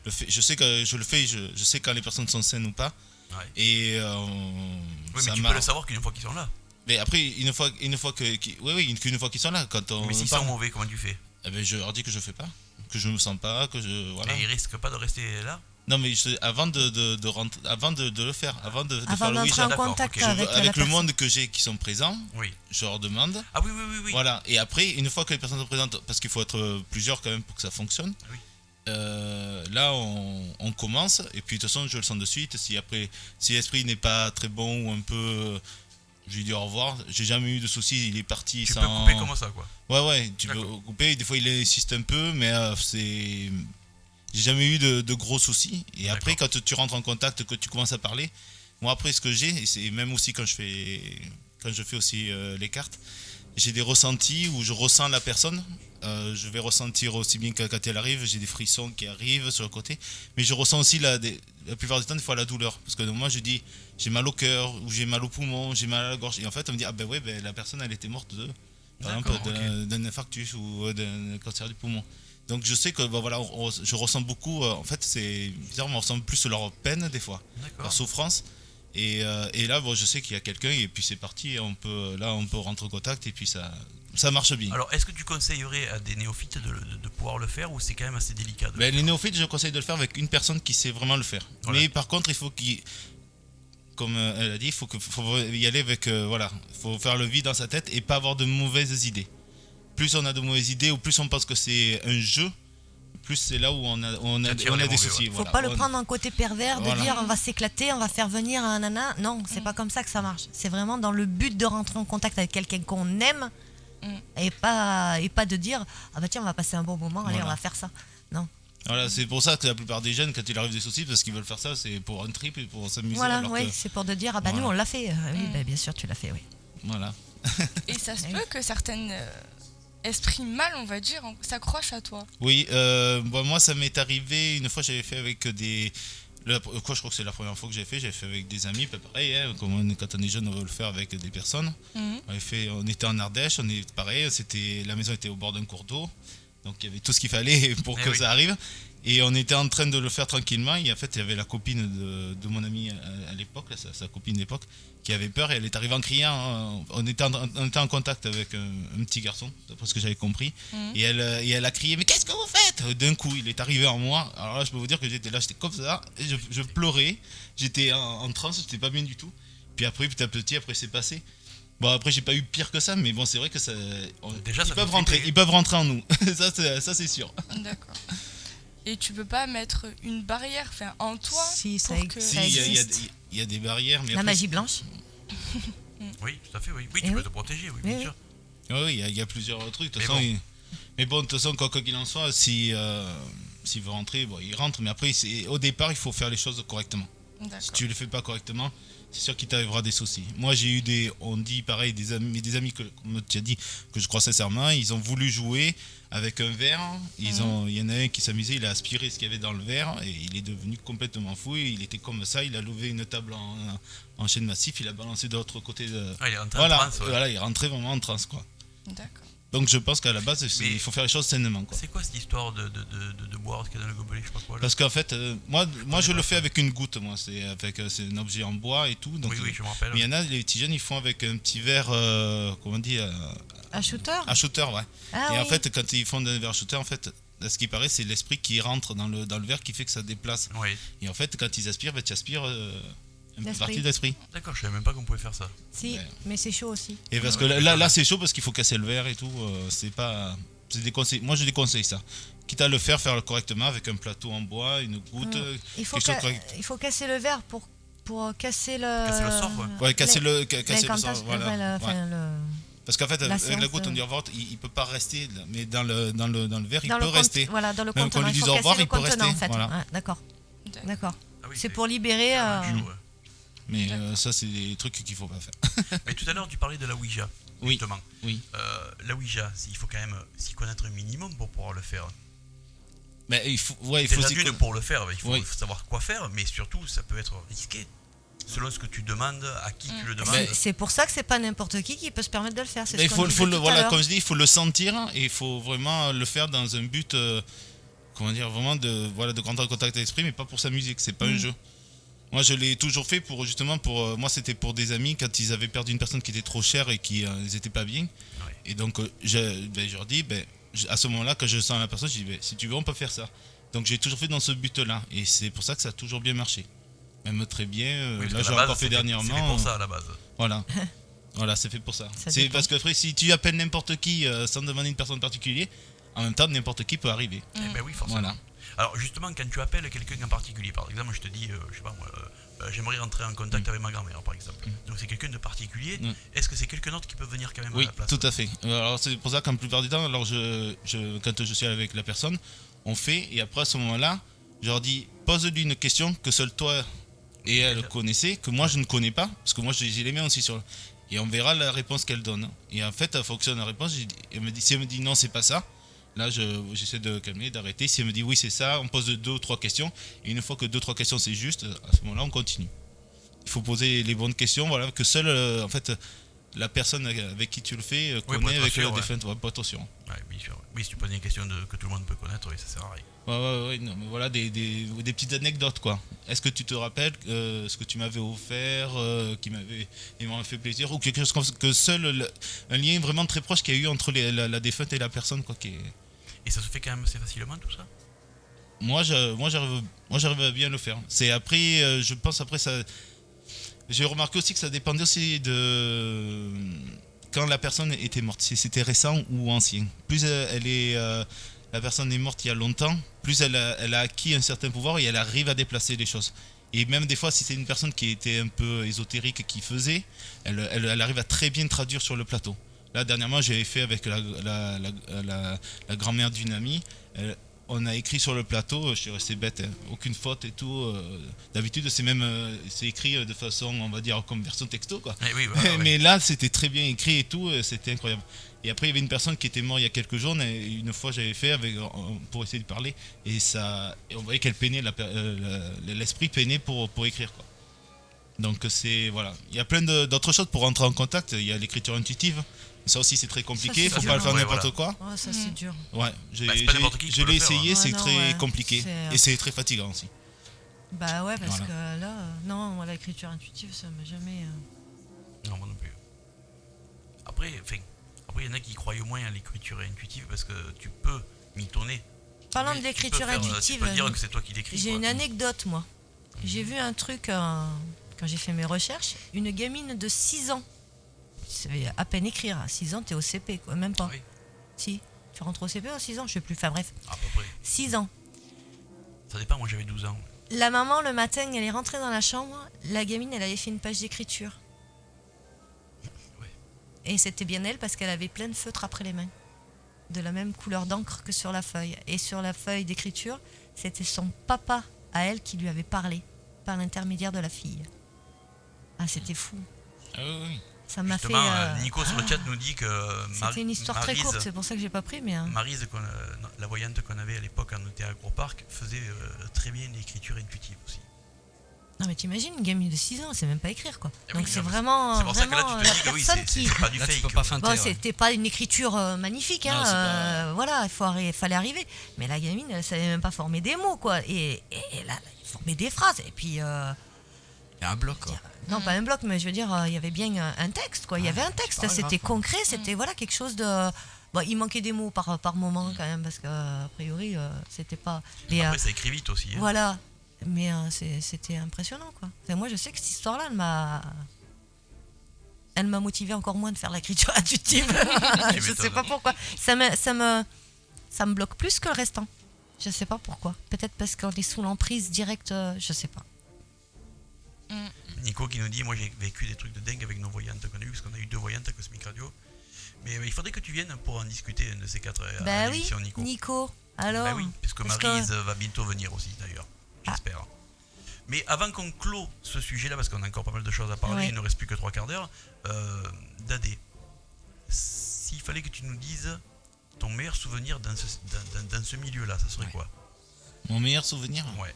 le fais. Je sais que je le fais. Je sais quand les personnes sont saines ou pas. Ouais. Et Oui, mais ça tu peux marche. le savoir qu'une fois qu'ils sont là. Mais après, une fois qu'une fois qu'ils sont là, quand on Mais s'ils parle, sont mauvais, comment tu fais? eh ben, je leur dis que je fais pas, que je me sens pas, que je voilà. Et ils risquent pas de rester là? Non, mais avant de rentrer, avant de le faire, avant de Avant faire le d'entrer Ouija, en d'accord, contact ok. avec, avec la le personne. monde que j'ai qui sont présents, Oui. je leur demande. Ah oui, oui, oui, oui. Voilà. Et après, une fois que les personnes sont présentes, parce qu'il faut être plusieurs quand même pour que ça fonctionne. Oui. Là, on commence. Et puis de toute façon, je le sens de suite. Si l'esprit n'est pas très bon ou un peu, je lui dis au revoir. J'ai jamais eu de soucis. Il est parti Tu sans. peux couper comme ça, quoi. Ouais, tu peux D'accord. couper. Des fois, il insiste un peu, mais j'ai jamais eu de gros soucis. Et après, D'accord. quand tu rentres en contact, que tu commences à parler, moi après, ce que j'ai, et c'est même aussi quand je fais aussi les cartes, j'ai des ressentis où je ressens la personne. Je vais ressentir aussi bien que quand elle arrive, j'ai des frissons qui arrivent sur le côté, mais je ressens aussi la plupart du temps des fois la douleur, parce que moi je dis j'ai mal au cœur ou j'ai mal au poumon, j'ai mal à la gorge, et en fait on me dit ah ben ouais, ben la personne elle était morte par exemple D'accord, d'un infarctus ou d'un cancer du poumon. Donc je sais que voilà, je ressens beaucoup, en fait c'est bizarre, mais on ressent plus leur peine des fois, D'accord. leur souffrance. Et là, bon, je sais qu'il y a quelqu'un et puis c'est parti. On peut rentrer en contact et puis ça marche bien. Alors, est-ce que tu conseillerais à des néophytes de pouvoir le faire ou c'est quand même assez délicat de le Ben, les faire? néophytes, je conseille de le faire avec une personne qui sait vraiment le faire. Voilà. Mais par contre, il faut comme elle a dit, faut y aller avec voilà, faut faire le vide dans sa tête et pas avoir de mauvaises idées. Plus on a de mauvaises idées ou plus on pense que c'est un jeu, plus c'est là où on a tire les des mauvais, soucis. ouais. Faut Voilà. pas le prendre en côté pervers de Voilà. dire on va s'éclater, on va faire venir un nana. Non, c'est pas comme ça que ça marche. C'est vraiment dans le but de rentrer en contact avec quelqu'un qu'on aime et pas de dire ah bah tiens on va passer un bon moment, allez Voilà. on va faire ça. Voilà, c'est pour ça que la plupart des jeunes, quand il arrive des soucis, parce qu'ils veulent faire ça, c'est pour un trip et pour s'amuser. Voilà, alors oui, que- c'est pour te dire ah bah nous Voilà. on l'a fait. Oui, bah, bien sûr tu l'as fait, oui. Voilà. Et ça se Oui. peut que certains esprits mal, on va dire, s'accrochent à toi. Oui, bon, moi ça m'est arrivé une fois, j'avais fait avec des. Je crois que c'est la première fois que j'avais fait avec des amis, pas pareil, hein, comme quand on est jeune, on veut le faire avec des personnes. Mhm. On était en Ardèche, on est pareil, la maison était au bord d'un cours d'eau, donc il y avait tout ce qu'il fallait pour Eh que oui. ça arrive. Et on était en train de le faire tranquillement. Et en fait, il y avait la copine de mon ami à l'époque, sa copine d'époque, qui avait peur et elle est arrivée en criant. On était en contact avec un petit garçon, d'après ce que j'avais compris. Mhm. Et elle a crié: mais qu'est-ce que vous faites? D'un coup, il est arrivé en moi. Alors là, je peux vous dire que j'étais comme ça. Et je pleurais. J'étais en transe, j'étais pas bien du tout. Puis après, petit à petit, après, c'est passé. Bon, après, j'ai pas eu pire que ça, mais bon, c'est vrai que ça. Déjà, ça ils peuvent fait rentrer, flipper. ils peuvent rentrer en nous. ça, c'est sûr. D'accord. Et tu peux pas mettre une barrière, enfin, en toi Si, ça pour que... Si, Ça il existe. y a des barrières, mais La après, magie blanche. Oui, tout à fait, oui. Oui, Eh tu peux oui. te protéger, oui, Oui, bien oui. sûr. oui, il y a plusieurs trucs. De toute Mais façon, bon. mais bon, de toute façon, quoi qu'il en soit, s'il veut rentrer, bon, il rentre. Mais après, au départ, il faut faire les choses correctement. Si D'accord. tu ne les fais pas correctement, c'est sûr qu'il t'arrivera des soucis. Moi, j'ai eu on dit pareil, des amis que, comme tu as dit, que je crois sincèrement, ils ont voulu jouer avec un verre. Il y en a un qui s'amusait, il a aspiré ce qu'il y avait dans le verre et il est devenu complètement fou. Et il était comme ça, il a levé une table en chaîne massif, il a balancé de l'autre côté. Ah, il est rentré Voilà, en transe, ouais. voilà, il est rentré vraiment en transe, quoi. D'accord. Donc je pense qu'à la base, Mais- il faut faire les choses sainement, quoi. C'est quoi cette histoire de boire ce qu'il y a dans le gobelet, je sais pas quoi là. Parce qu'en fait, moi je pas le ça. fais avec une goutte, moi. C'est un objet en bois et tout. Donc, Oui, je me rappelle. mais il y en a, les petits jeunes, ils font avec un petit verre, comment on dit, Un shooter un shooter, ouais. Ah Et en oui. fait, quand ils font un verre shooter, en fait, à ce qui paraît, c'est l'esprit qui rentre dans le verre qui fait que ça déplace. Oui, Et en fait, quand ils aspirent, tu aspires une L'esprit. partie de l'esprit. d'accord, je savais même pas qu'on pouvait faire ça. Si, Ouais. mais c'est chaud aussi. Et parce que là c'est chaud parce qu'il faut casser le verre et tout. C'est pas. C'est des conseils. Moi, je déconseille ça. Quitte à le faire correctement avec un plateau en bois, une goutte. Il faut, quelque chose de correct. il faut casser le verre pour casser le... Casser le sort, quoi. Ouais, casser le sort, l'incantation, voilà. enfin, Ouais. Parce qu'en fait, la avec la séance, goutte, on dit au revoir, il peut pas rester, mais dans le verre, il dans peut le rester. Voilà, dans le Même qu'on contenant. lui Il dise faut au casser revoir, le il peut contenant, rester, en fait. voilà. Ouais, d'accord. D'accord. D'accord. Ah oui, C'est pour libérer... du jeu, ouais. Mais ça, c'est des trucs qu'il faut pas faire. Mais tout à l'heure, tu parlais de la Ouija. Oui. Justement. Oui. La Ouija, il faut quand même s'y connaître un minimum pour pouvoir le faire. Mais il faut Déjà s'y d'une, pour le faire, il faut Oui. savoir quoi faire, mais surtout, ça peut être risqué. Selon ce que tu demandes, à qui tu le demandes. Mais- C'est pour ça que c'est pas n'importe qui peut se permettre de le faire. C'est Mais ce qu'on disait tout à voilà, l'heure. comme je dis, il faut le sentir et il faut vraiment le faire dans un but, comment dire, vraiment de rentrer en contact avec l'esprit, mais pas pour sa musique, c'est pas un jeu. Moi, je l'ai toujours fait pour moi, c'était pour des amis quand ils avaient perdu une personne qui était trop chère et qui ils étaient pas bien. Ouais. Et donc, je leur dis, à ce moment-là, quand je sens la personne, je dis, si tu veux, on peut faire ça. Donc, j'ai toujours fait dans ce but-là, et c'est pour ça que ça a toujours bien marché. Même très bien. Oui, parce Là, qu'à j'ai la base, encore fait c'est dernièrement. C'est pour ça à la base. Voilà. Voilà, c'est fait pour ça. Ça C'est dépend. parce que après, si tu appelles n'importe qui sans demander une personne particulière, en même temps, n'importe qui peut arriver. Eh ben oui, forcément. Voilà. Alors justement, quand tu appelles quelqu'un en particulier, par exemple, je te dis, je sais pas moi, j'aimerais rentrer en contact avec ma grand-mère, par exemple. Donc c'est quelqu'un de particulier. Mm. Est-ce que c'est quelqu'un d'autre qui peut venir quand même à Oui, la place? tout à fait. Alors, c'est pour ça qu'en plupart du temps, alors quand je suis avec la personne, on fait, et après, à ce moment-là, je leur dis, pose-lui une question que seul toi et elle connaissez, que moi je ne connais pas, parce que moi j'ai les mains aussi sur. Et on verra la réponse qu'elle donne. Et en fait, en fonction de la réponse, si elle me dit non, c'est pas ça, là j'essaie de calmer, d'arrêter. Si elle me dit oui, c'est ça, on pose 2 ou 3 questions. Et une fois que 2 ou 3 questions c'est juste, à ce moment-là, on continue. Il faut poser les bonnes questions, voilà, que seule, en fait, la personne avec qui tu le fais pour connaît être avec sûr, le ouais. défunt, ouais, pas attention. Ouais, bien sûr. Oui, si tu poses une question que tout le monde peut connaître, oui, ça sert à rien. Ouais, non, mais voilà des petites anecdotes, quoi. Est-ce que tu te rappelles ce que tu m'avais offert, qui m'avait fait plaisir, ou quelque chose comme ça, que seul un lien vraiment très proche qu'il y a eu entre la défunte et la personne, quoi. Et ça se fait quand même assez facilement tout ça? Moi, j'arrive à bien le faire. C'est après, je pense après ça. J'ai remarqué aussi que ça dépendait aussi de quand la personne était morte, si c'était récent ou ancien. Plus la personne est morte il y a longtemps, plus elle a acquis un certain pouvoir et elle arrive à déplacer les choses. Et même des fois, si c'est une personne qui était un peu ésotérique qui faisait, elle arrive à très bien traduire sur le plateau. Là, dernièrement, j'avais fait avec la grand-mère d'une amie. On a écrit sur le plateau, je suis resté bête, hein, aucune faute et tout. D'habitude, c'est écrit de façon, on va dire, comme version texto, quoi. Eh oui, voilà, ouais. Mais là, c'était très bien écrit et tout, c'était incroyable. Et après, il y avait une personne qui était morte il y a quelques jours, et une fois j'avais fait pour essayer de parler, et on voyait qu'elle peinait, l'esprit peinait pour écrire, quoi. Donc voilà, il y a plein d'autres choses pour rentrer en contact. Il y a l'écriture intuitive, ça aussi c'est très compliqué, Ça, faut c'est pas le dur. faire Ouais, n'importe voilà. quoi. Ouais, ça c'est dur. Ouais, Bah, c'est pas n'importe qui qui je peut l'ai le faire, essayé, hein. c'est Ah non, très ouais, compliqué c'est- et c'est très fatigant aussi. Bah ouais, parce Voilà. que là, non, moi l'écriture intuitive, ça m'a jamais... Non, moi non plus. Après, il y en a qui croient au moins à l'écriture intuitive parce que tu peux mitonner. Parlant Oui, de tu l'écriture peux faire, intuitive, tu peux dire que c'est toi qui l'écris. j'ai quoi. une anecdote, moi. J'ai vu un truc quand j'ai fait mes recherches. Une gamine de 6 ans. Tu savais à peine écrire. À 6 ans, t'es au CP, quoi. Même pas. Oui, Si. Tu rentres au CP à 6 ans, je sais plus. Enfin bref. à peu près. 6 ans. Ça dépend, moi j'avais 12 ans. La maman, le matin, elle est rentrée dans la chambre. La gamine, elle avait fait une page d'écriture. Ouais. Et c'était bien elle parce qu'elle avait plein de feutres après les mains. De la même couleur d'encre que sur la feuille. Et sur la feuille d'écriture, c'était son papa à elle qui lui avait parlé par l'intermédiaire de la fille. Ah, c'était fou. Ah oui. Ça m'a fait. Justement, Nico sur le chat nous dit que C'était une histoire très courte, c'est pour ça que j'ai pas pris, mais. Maryse, la voyante qu'on avait à l'époque quand on était à Agropark, faisait très bien l'écriture intuitive aussi. Non, mais t'imagines, une gamine de 6 ans, elle sait même pas écrire, quoi. Eh Donc oui, c'est non, mais vraiment. c'est pour ça que là, vraiment tu te la dis que oui, personne c'est qui. pas du Là, tu fake. peux pas feinter. Bon, ouais. c'était pas une écriture magnifique, Non, hein. c'est pas- Voilà, fallait arriver. Mais la gamine, elle savait même pas former des mots, quoi. Et là, elle formait des phrases. Et puis. Il y a un bloc, quoi. Non, pas un bloc, mais je veux dire, il y avait bien un texte, quoi. Il y avait un texte, c'est pas grave, c'était quoi. concret, c'était voilà quelque chose de. Bon, il manquait des mots par moment quand même, parce qu'a priori, c'était pas. Mais, Après, ça écrit vite aussi. Hein. voilà. Mais c'était impressionnant, quoi. Enfin, moi, je sais que cette histoire-là, elle m'a motivé encore moins de faire l'écriture intuitive. Je sais m'étonnes. pas pourquoi. Ça me bloque plus que le restant. Je sais pas pourquoi. Peut-être parce qu'on est sous l'emprise directe, je sais pas. Nico qui nous dit, moi j'ai vécu des trucs de dingue avec nos voyantes qu'on a eu, parce qu'on a eu 2 voyantes à Cosmic Radio. Mais il faudrait que tu viennes pour en discuter un de ces 4 à Bah oui, l'émission, Nico. Nico. Alors. Bah oui, puisque parce Maryse va bientôt venir aussi d'ailleurs, Ah. j'espère. Mais avant qu'on clôt ce sujet-là, parce qu'on a encore pas mal de choses à parler, Ouais. il ne reste plus que 3 quarts d'heure, Dadé, s'il fallait que tu nous dises ton meilleur souvenir dans ce milieu-là, ça serait Ouais. quoi? Mon meilleur souvenir Ouais.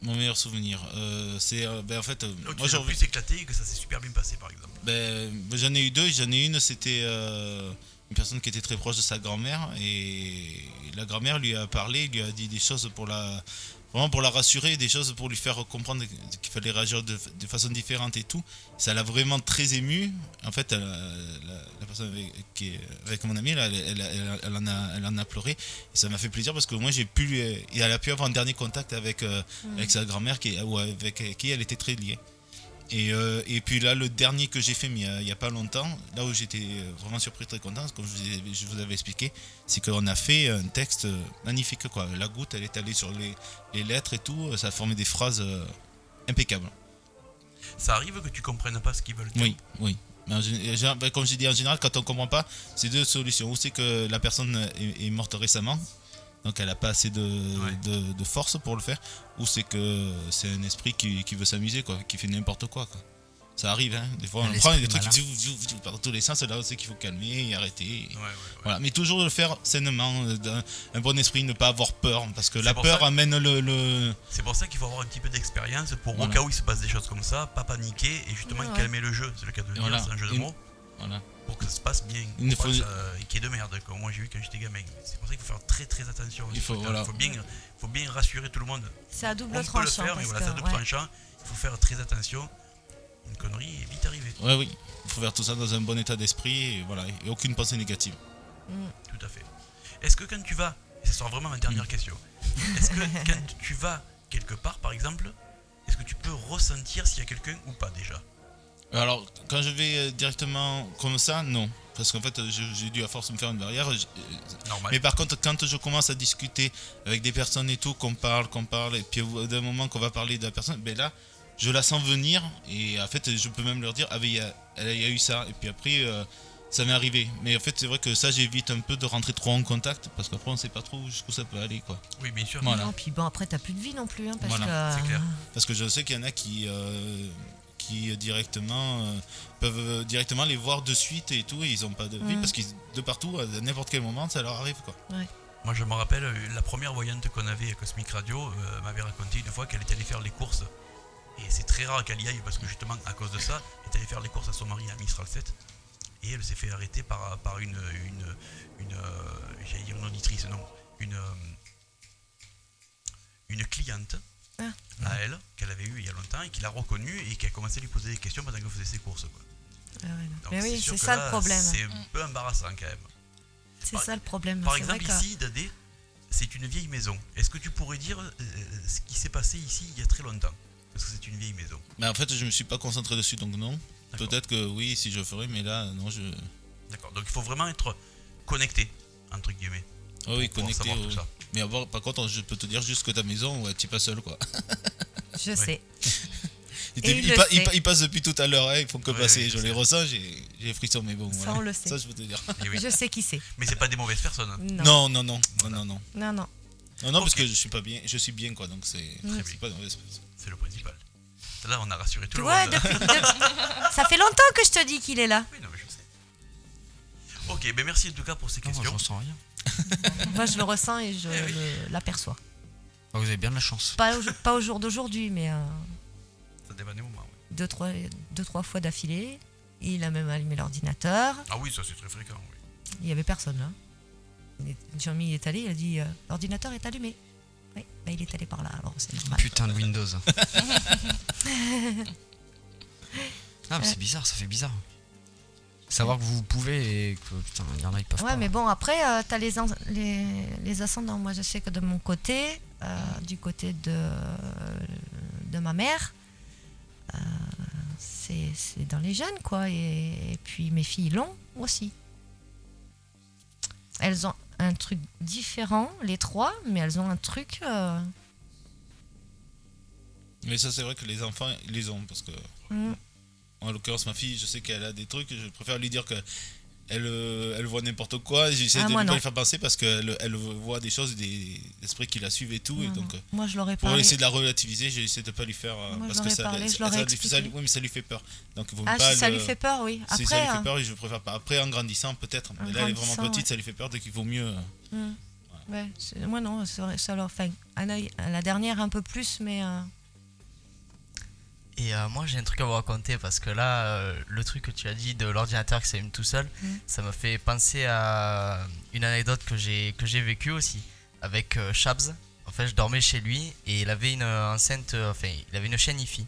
Mon meilleur souvenir, c'est en fait, Là où moi tu t'es j'ai le envie- plus éclaté et que ça s'est super bien passé par exemple. j'en ai eu 2. J'en ai une, c'était une personne qui était très proche de sa grand-mère et la grand-mère lui a parlé, lui a dit des choses vraiment pour la rassurer, des choses pour lui faire comprendre qu'il fallait réagir de façon différente et tout. Ça l'a vraiment très ému. En fait, la personne avec mon ami, elle en a pleuré. Et ça m'a fait plaisir parce que moi, elle a pu avoir un dernier contact avec sa grand-mère avec qui elle était très liée. Et puis là, le dernier que j'ai fait, mais il n'y a pas longtemps, là où j'étais vraiment surpris, très content, comme je vous avais expliqué, c'est qu'on a fait un texte magnifique, quoi. La goutte, elle est allée sur les lettres et tout, ça a formé des phrases impeccables. Ça arrive que tu comprennes pas ce qu'ils veulent dire. Oui. Mais comme j'ai dit, en général, quand on ne comprend pas, c'est 2 solutions. Ou c'est que la personne est morte récemment, donc elle n'a pas assez de force pour le faire, ou c'est que c'est un esprit qui veut s'amuser, quoi, qui fait n'importe quoi. Ça arrive, hein. Des fois on prend des trucs qui partent dans tous les sens, là c'est qu'il faut calmer et arrêter. Ouais. Voilà. Mais toujours le faire sainement, un bon esprit, ne pas avoir peur, parce que C'est la pour peur ça- amène le... C'est pour ça qu'il faut avoir un petit peu d'expérience pour Voilà. au cas où il se passe des choses comme ça, pas paniquer et justement Ouais. calmer le jeu. C'est le cas de le dire, Voilà. c'est un jeu de Une- mots. Voilà. Pour que ça se passe bien, Il pour faut- pas que ça- qu'il y ait de merde, comme moi j'ai vu quand j'étais gamin. C'est pour ça qu'il faut faire très très attention. Il faut, voilà. faut bien rassurer tout le monde. C'est à double On peut le tranchant. faire, mais parce voilà, que, c'est à double ouais. tranchant. Il faut faire très attention. Une connerie est vite arrivée. Oui. Il faut faire tout ça dans un bon état d'esprit, et voilà, et aucune pensée négative. Tout à fait. Est-ce que quand tu vas, et ce sera vraiment ma dernière question, est-ce que quand tu vas quelque part par exemple, est-ce que tu peux ressentir s'il y a quelqu'un ou pas déjà? Alors, quand je vais directement comme ça, non. Parce qu'en fait, j'ai dû à force me faire une barrière. Normal. Mais par contre, quand je commence à discuter avec des personnes et tout, qu'on parle, et puis au bout d'un moment qu'on va parler de la personne, ben là, je la sens venir. Et en fait, je peux même leur dire, ah ben, il y a eu ça. Et puis après, ça m'est arrivé. Mais en fait, c'est vrai que ça, j'évite un peu de rentrer trop en contact, parce qu'après, on sait pas trop jusqu'où ça peut aller, quoi. Oui, bien sûr. Voilà. Non, puis bon, après, t'as plus de vie non plus. Hein, parce Voilà, que, c'est clair. Parce que je sais qu'il y en a qui directement peuvent directement les voir de suite et tout, et ils ont pas de vie, parce qu'ils de partout, à n'importe quel moment, ça leur arrive, quoi. Moi je me rappelle, la première voyante qu'on avait à Cosmic Radio m'avait raconté une fois qu'elle était allée faire les courses. Et c'est très rare qu'elle y aille parce que justement à cause de ça, elle est allée faire les courses à son mari à Mistral 7. Et elle s'est fait arrêter par une j'allais dire une auditrice, non, une cliente à elle, qu'elle avait eue il y a longtemps et qui l'a reconnue et qui a commencé à lui poser des questions pendant qu'elle faisait ses courses, quoi. Ah ouais, non. Donc, Mais oui, sûr c'est que ça là, le problème. C'est un peu embarrassant quand même. C'est ça le problème. Par C'est vrai exemple, que- ici, Dadé, c'est une vieille maison. Est-ce que tu pourrais dire ce qui s'est passé ici il y a très longtemps? Parce que c'est une vieille maison. Mais en fait, je me suis pas concentré dessus, donc non. D'accord. Peut-être que oui, si je ferais, mais là, non, D'accord. Donc il faut vraiment être connecté, entre guillemets. Oh oui, pour connecté. savoir tout Oui. ça. Mais par contre, je peux te dire juste que ta maison, ouais, tu es pas seul, quoi. Je sais. Il, Et il le sait. il passe depuis tout à l'heure, hein, il faut que Ouais, passer. ouais, Je je les sais. ressens, j'ai les frissons, mais bon. Ça, voilà. on le sait. Ça, je peux te dire. Eh oui. Je sais qui c'est. Mais c'est pas des mauvaises personnes. Non. Non. Non. Non, parce Ok. que je suis pas bien, je suis bien quoi, donc c'est Mm. c'est pas mauvais. C'est le principal. Là, on a rassuré tout Tu le vois, monde. ça fait longtemps que je te dis qu'il est là. Oui, non, mais je sais. Ok, ben merci en tout cas pour ces Non, moi, je questions. ressens rien. Moi, je le ressens et je Eh oui. l'aperçois. Ah, vous avez bien de la chance. Pas au jour d'aujourd'hui, mais Ça dépend des moments. Ouais. deux, trois fois d'affilée. Il a même allumé l'ordinateur. Ah oui, ça c'est très fréquent. Oui. Il n'y avait personne là. Jean-Mi est allé, il a dit l'ordinateur est allumé. Oui, bah, il est allé par là, alors c'est normal. Putain de Windows. Ah, mais c'est bizarre, ça fait bizarre. Savoir que vous pouvez et que putain, il y en a, ils peuvent Ouais, pas. mais bon, après, t'as les ascendants. Moi, je sais que de mon côté, du côté de ma mère, c'est dans les jeunes, quoi. Et puis mes filles l'ont aussi. Elles ont un truc différent, les trois, mais elles ont un truc. Mais ça, c'est vrai que les enfants, ils les ont. Parce que, Mm. en l'occurrence, ma fille, je sais qu'elle a des trucs. Je préfère lui dire que elle voit n'importe quoi. J'essaie Ah, de moi, lui non. pas lui faire penser parce qu'elle voit des choses, des esprits qui la suivent et tout. Et Non, donc, non. Moi, je l'aurais pour parlé. essayer de la relativiser, j'essaie de pas lui faire. Moi, parce je que l'aurais ça, parlé, je ça, l'aurais ça, expliqué. oui, mais ça lui fait peur. Donc, il vaut Ah, pas si ça le- lui fait peur, oui. Si Après, ça lui fait peur, je préfère pas. Après, en grandissant, peut-être. En Mais là, elle est vraiment grandissant, petite, ouais. ça lui fait peur, donc il vaut mieux. Ouais, moi non, ça leur fait. La dernière un peu plus, mais Et moi j'ai un truc à vous raconter parce que là, le truc que tu as dit de l'ordinateur qui s'allume tout seul, ça me fait penser à une anecdote que j'ai vécue aussi avec Shabs. En fait, je dormais chez lui et il avait une enceinte, enfin, il avait une chaîne hi-fi.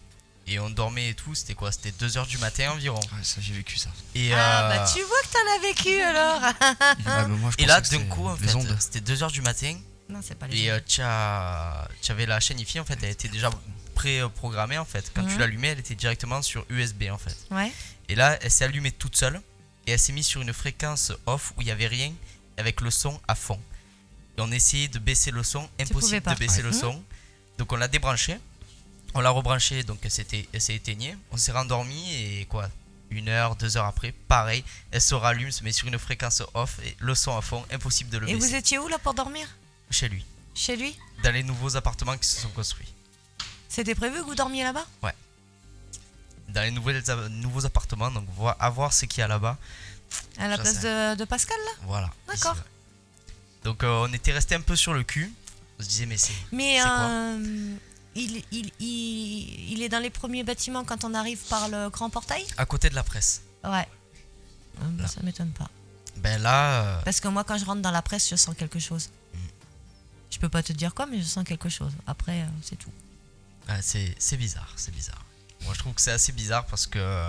Et on dormait et tout, c'était quoi? C'était 2h du matin environ. Ouais, ça, j'ai vécu ça. Et, bah tu vois que t'en as vécu alors. Ouais, mais moi, je et là, pensais que d'un coup, en c'était les fait, ondes. c'était 2h du matin. Non, c'est pas les Et autres. tu avais la chaîne hi-fi, en fait, elle était déjà pré-programmée en fait. Quand tu Mhm. l'allumais, elle était directement sur USB en fait. Ouais. Et là, elle s'est allumée toute seule et elle s'est mise sur une fréquence off où il n'y avait rien avec le son à fond. Et on essayait de baisser le son, pouvais impossible pas. de baisser Ouais. le son. Donc on l'a débranchée, on l'a rebranchée, donc elle s'est éteignée. On s'est rendormi et quoi, 1 heure, 2 heures après, pareil, elle se rallume, se met sur une fréquence off et le son à fond, impossible de le Et vous baisser. étiez où là pour dormir? Chez lui, Chez lui? dans les nouveaux appartements qui se sont construits. C'était prévu que vous dormiez là-bas? Dans les nouveaux appartements, donc à voir ce qu'il y a là-bas. À la Je place sais. de Pascal là? Voilà. D'accord. ici, ouais. Donc on était resté un peu sur le cul. On se disait mais c'est Mais C'est quoi il est dans les premiers bâtiments quand on arrive par le grand portail? à côté de la presse. Ouais. Là. Ça m'étonne pas. Ben là, Parce que moi, quand je rentre dans la presse, je sens quelque chose. Je peux pas te dire quoi, mais je sens quelque chose. Après, c'est tout. c'est bizarre, c'est bizarre. Moi je trouve que c'est assez bizarre parce que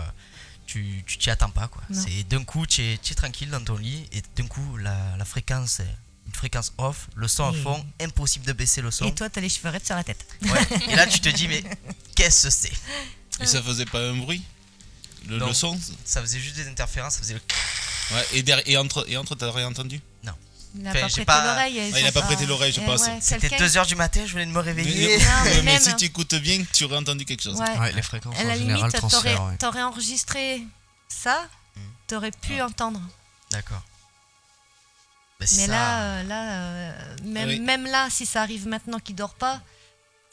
tu t'y attends pas quoi. Non. C'est d'un coup tu es tranquille dans ton lit et d'un coup la fréquence est une fréquence off, le son à Et- fond, impossible de baisser le son. Et toi, t'as les cheveux raides sur la tête. Ouais. Et là tu te dis mais qu'est-ce que c'est? Et ça faisait pas un bruit le Non. son. Ça faisait juste des interférences, ça faisait le Ouais, et entre, t'as rien entendu? Il n'a Enfin, pas j'ai prêté pas- l'oreille. Ah, il a pas prêté l'oreille, je pense. C'était 2h du matin, je venais de me réveiller. Non, mais mais même- si tu écoutes bien, tu aurais entendu quelque chose. Ouais. Ouais, les fréquences À en la général limite, transfèrent. Ouais. t'aurais enregistré ça, t'aurais pu entendre. D'accord. Mais là, Oui. même là, si ça arrive maintenant qu'il dort pas,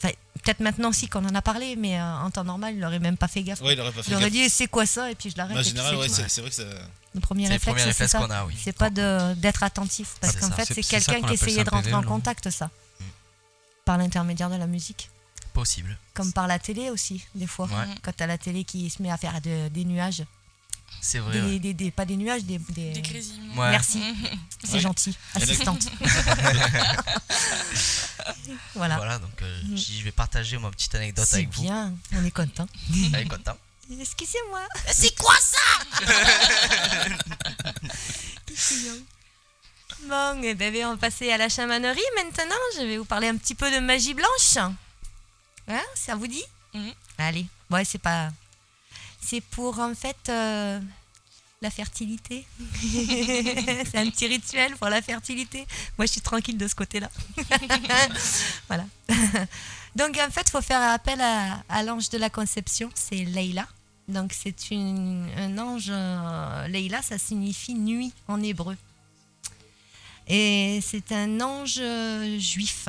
enfin, peut-être maintenant aussi qu'on en a parlé, mais en temps normal, il aurait même pas fait gaffe. Ouais, il aurait pas fait Il aurait gaffe. dit c'est quoi ça et puis je l'arrête. Mais en et puis général, c'est ouais, tout. c'est vrai que ça. Le premier C'est le réflexe, premier c'est réflexe ça. qu'on a, oui. C'est pas d'être attentif parce C'est qu'en ça. fait, C'est c'est ça quelqu'un qu'on qui appelle essayait ça de un rentrer en PVE, non contact, ça, par l'intermédiaire de la musique, Possible. comme par la télé aussi, des fois. Ouais. Quand t'as la télé qui se met à faire des nuages, C'est vrai. Ouais. pas des nuages, des grésillements. Ouais. Merci, c'est Ouais. gentil, Elle a- assistante. Voilà. Voilà, donc je vais partager ma petite anecdote C'est avec vous. bien, on est content. Allez, content. Excusez-moi. C'est quoi ça? Bon, eh ben, on va passer à la chamanerie maintenant. Je vais vous parler un petit peu de magie blanche. Hein, ça vous dit? Mhm. Allez, ouais, c'est pas. C'est pour en fait la fertilité. C'est un petit rituel pour la fertilité. Moi, je suis tranquille de ce côté-là. Voilà. Donc, en fait, il faut faire appel à l'ange de la conception. C'est Leïla. Donc, c'est un ange. Leïla, ça signifie nuit en hébreu. Et c'est un ange juif.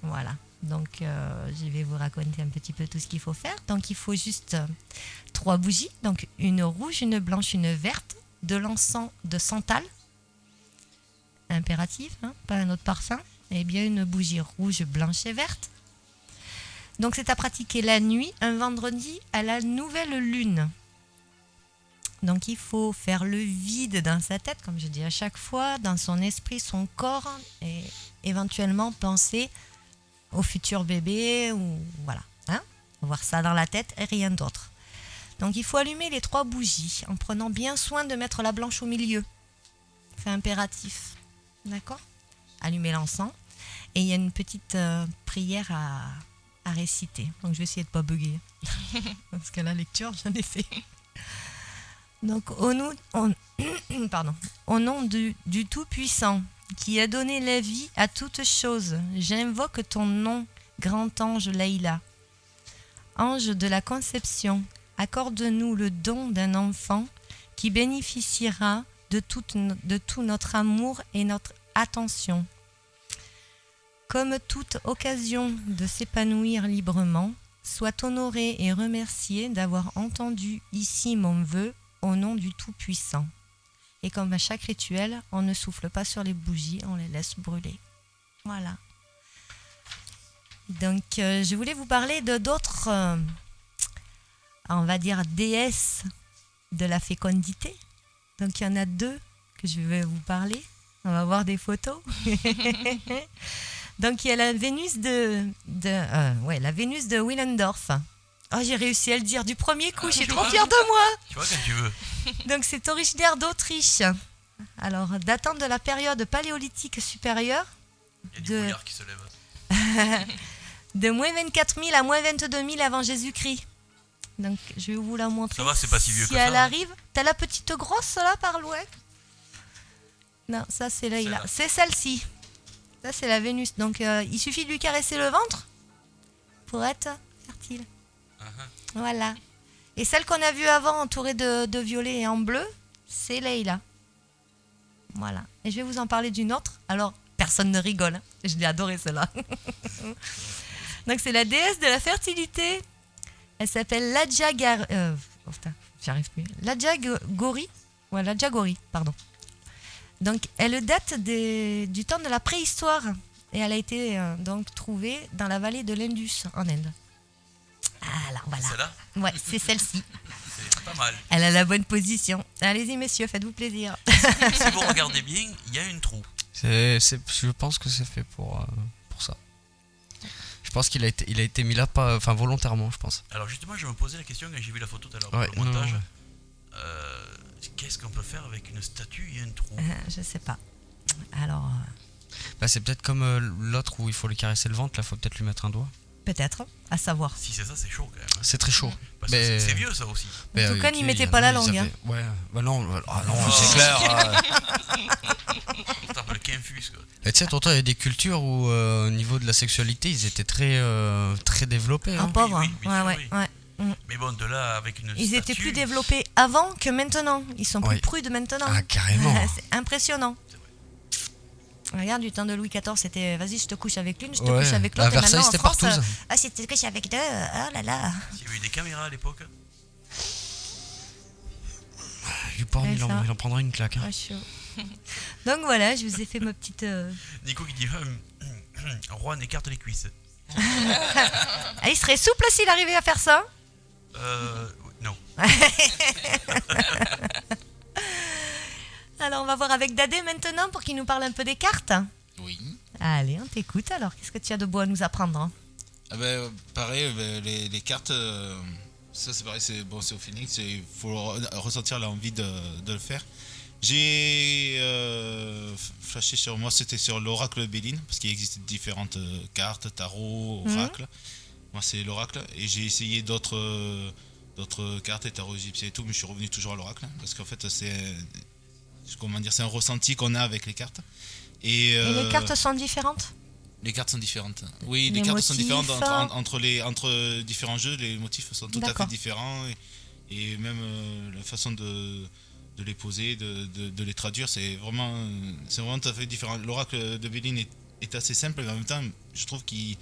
Voilà. Donc, je vais vous raconter un petit peu tout ce qu'il faut faire. Donc, il faut juste 3 bougies. Donc, une rouge, une blanche, une verte. De l'encens de santal. Impératif, hein, pas un autre parfum. Et bien une bougie rouge, blanche et verte. Donc, c'est à pratiquer la nuit, un vendredi à la nouvelle lune. Donc, il faut faire le vide dans sa tête, comme je dis à chaque fois, dans son esprit, son corps, et éventuellement penser au futur bébé, ou voilà, hein, avoir ça dans la tête et rien d'autre. Donc, il faut allumer les 3 bougies en prenant bien soin de mettre la blanche au milieu. C'est impératif, d'accord ? Allumer l'encens, et il y a une petite prière à réciter. Donc, je vais essayer de ne pas bugger, parce que la lecture, j'en ai fait. Donc, au nom du Tout-Puissant, qui a donné la vie à toutes choses, j'invoque ton nom, grand ange Leïla. Ange de la conception, accorde-nous le don d'un enfant qui bénéficiera de tout notre amour et notre attention. Comme toute occasion de s'épanouir librement, sois honoré et remercié d'avoir entendu ici mon vœu au nom du Tout-Puissant. Et comme à chaque rituel, on ne souffle pas sur les bougies, on les laisse brûler. Voilà. Donc, je voulais vous parler de d'autres, on va dire, déesses de la fécondité. Donc, il y en a 2 que je vais vous parler. On va voir des photos. Donc, il y a la Vénus la Vénus de Willendorf. Oh, j'ai réussi à le dire du premier coup, je suis trop fière de moi. Tu vois, quand tu veux. Donc, c'est originaire d'Autriche. Alors, datant de la période paléolithique supérieure, Il y a du brouillard qui se lève. de moins 24 000 à moins 22 000 avant Jésus-Christ. Donc, je vais vous la montrer. Ça va, c'est pas si vieux si que ça. elle arrive. T'as la petite grosse là par loin? Non, ça c'est là. Celle-là. C'est celle-ci. Ça c'est la Vénus. Donc, il suffit de lui caresser le ventre pour être fertile. Voilà. Et celle qu'on a vue avant, entourée de violet et en bleu, c'est Leïla. Voilà. Et je vais vous en parler d'une autre. Alors, personne ne rigole, hein. Je l'ai adorée celle-là. Donc, c'est la déesse de la fertilité. Elle s'appelle Ladjagori. Ouais, Ladjagori, pardon. Donc, elle date du temps de la préhistoire. Et elle a été donc trouvée dans la vallée de l'Indus, en Inde. Alors, voilà. Celle-là, Ouais, c'est celle-ci. c'est pas mal. Elle a la bonne position. Allez-y, messieurs, faites-vous plaisir. Si vous regardez bien, il y a une trou. Je pense que c'est fait pour ça. Je pense qu'il a été mis là volontairement, je pense. Alors justement, je me posais la question quand j'ai vu la photo tout à l'heure Ouais, pour le montage. non. Qu'est-ce qu'on peut faire avec une statue et un trou? Je sais pas. Alors, C'est peut-être comme l'autre où il faut lui caresser le ventre, là, faut peut-être lui mettre un doigt. peut-être, à savoir. Si c'est ça, c'est chaud quand même. C'est très chaud. Parce Mais- que c'est vieux ça aussi. En tout cas, n'y mettez pas la langue. Hein. Ouais, bah non, c'est clair. Ça s'appelle qu'infuse quoi. Et tu sais, tonton, il y a des cultures où, au niveau de la sexualité, ils étaient très développés. En Hein. pauvre. oui, bien ouais, sûr, ouais, oui. ouais. Mais bon, de là avec une Ils étaient statue, plus développés avant que maintenant. Ils sont plus Oui. prudes maintenant. Ah, carrément. C'est impressionnant. Regarde, du temps de Louis XIV, c'était vas-y, je te couche avec l'une, je te couche avec À l'autre. Et Versailles, maintenant, en c'était France, partout. si tu te couches avec 2, oh là là. S'il y avait eu des caméras à l'époque, Duport, Ouais, il ça. en prendra une claque. Hein. Ah, chaud. Donc voilà, je vous ai fait ma petite. Nico qui dit Juan écarte les cuisses. Ah, il serait souple s'il arrivait à faire ça. Non. Alors, on va voir avec Dadé maintenant pour qu'il nous parle un peu des cartes. Oui. Allez, on t'écoute alors. Qu'est-ce que tu as de beau à nous apprendre hein? Pareil, les cartes, ça c'est pareil, c'est au feeling, il faut ressentir l'envie de le faire. J'ai flashé sur moi, c'était sur l'oracle Béline, parce qu'il existe différentes cartes, tarot, oracle. Moi c'est l'oracle, et j'ai essayé d'autres cartes, et tarot égyptien et tout, mais je suis revenu toujours à l'oracle, parce qu'en fait c'est un ressenti qu'on a avec les cartes. Et les cartes sont différentes. les cartes sont différentes. Oui, Les les cartes sont motifs, différentes entre différents jeux. Les motifs sont tout à fait D'accord. différents et même la façon de de les poser, de les traduire. C'est vraiment tout à fait différent. L'oracle de Béline est assez simple, mais en même temps, je trouve qu'il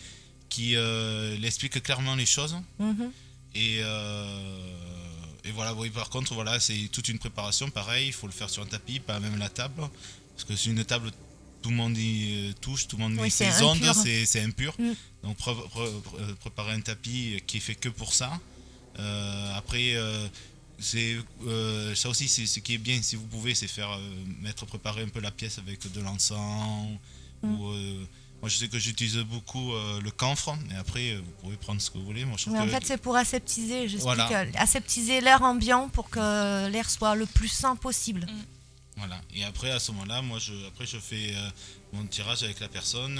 explique clairement les choses. Mhm. Et voilà, oui, par contre, voilà, c'est toute une préparation. Pareil, il faut le faire sur un tapis, pas même la table. Parce que sur une table, tout le monde y touche, tout le monde Oui, y c'est ses ondes, impur. c'est impur. Mm. Donc préparer un tapis qui est fait que pour ça. Après, ça aussi, c'est ce qui est bien, si vous pouvez, c'est préparer un peu la pièce avec de l'encens. Ou, moi, je sais que j'utilise beaucoup le camphre, mais après, vous pouvez prendre ce que vous voulez. Moi, je trouve Mais en que fait, c'est pour aseptiser, Voilà. aseptiser l'air ambiant pour que l'air soit le plus sain possible. Voilà. Et après, à ce moment-là, je fais mon tirage avec la personne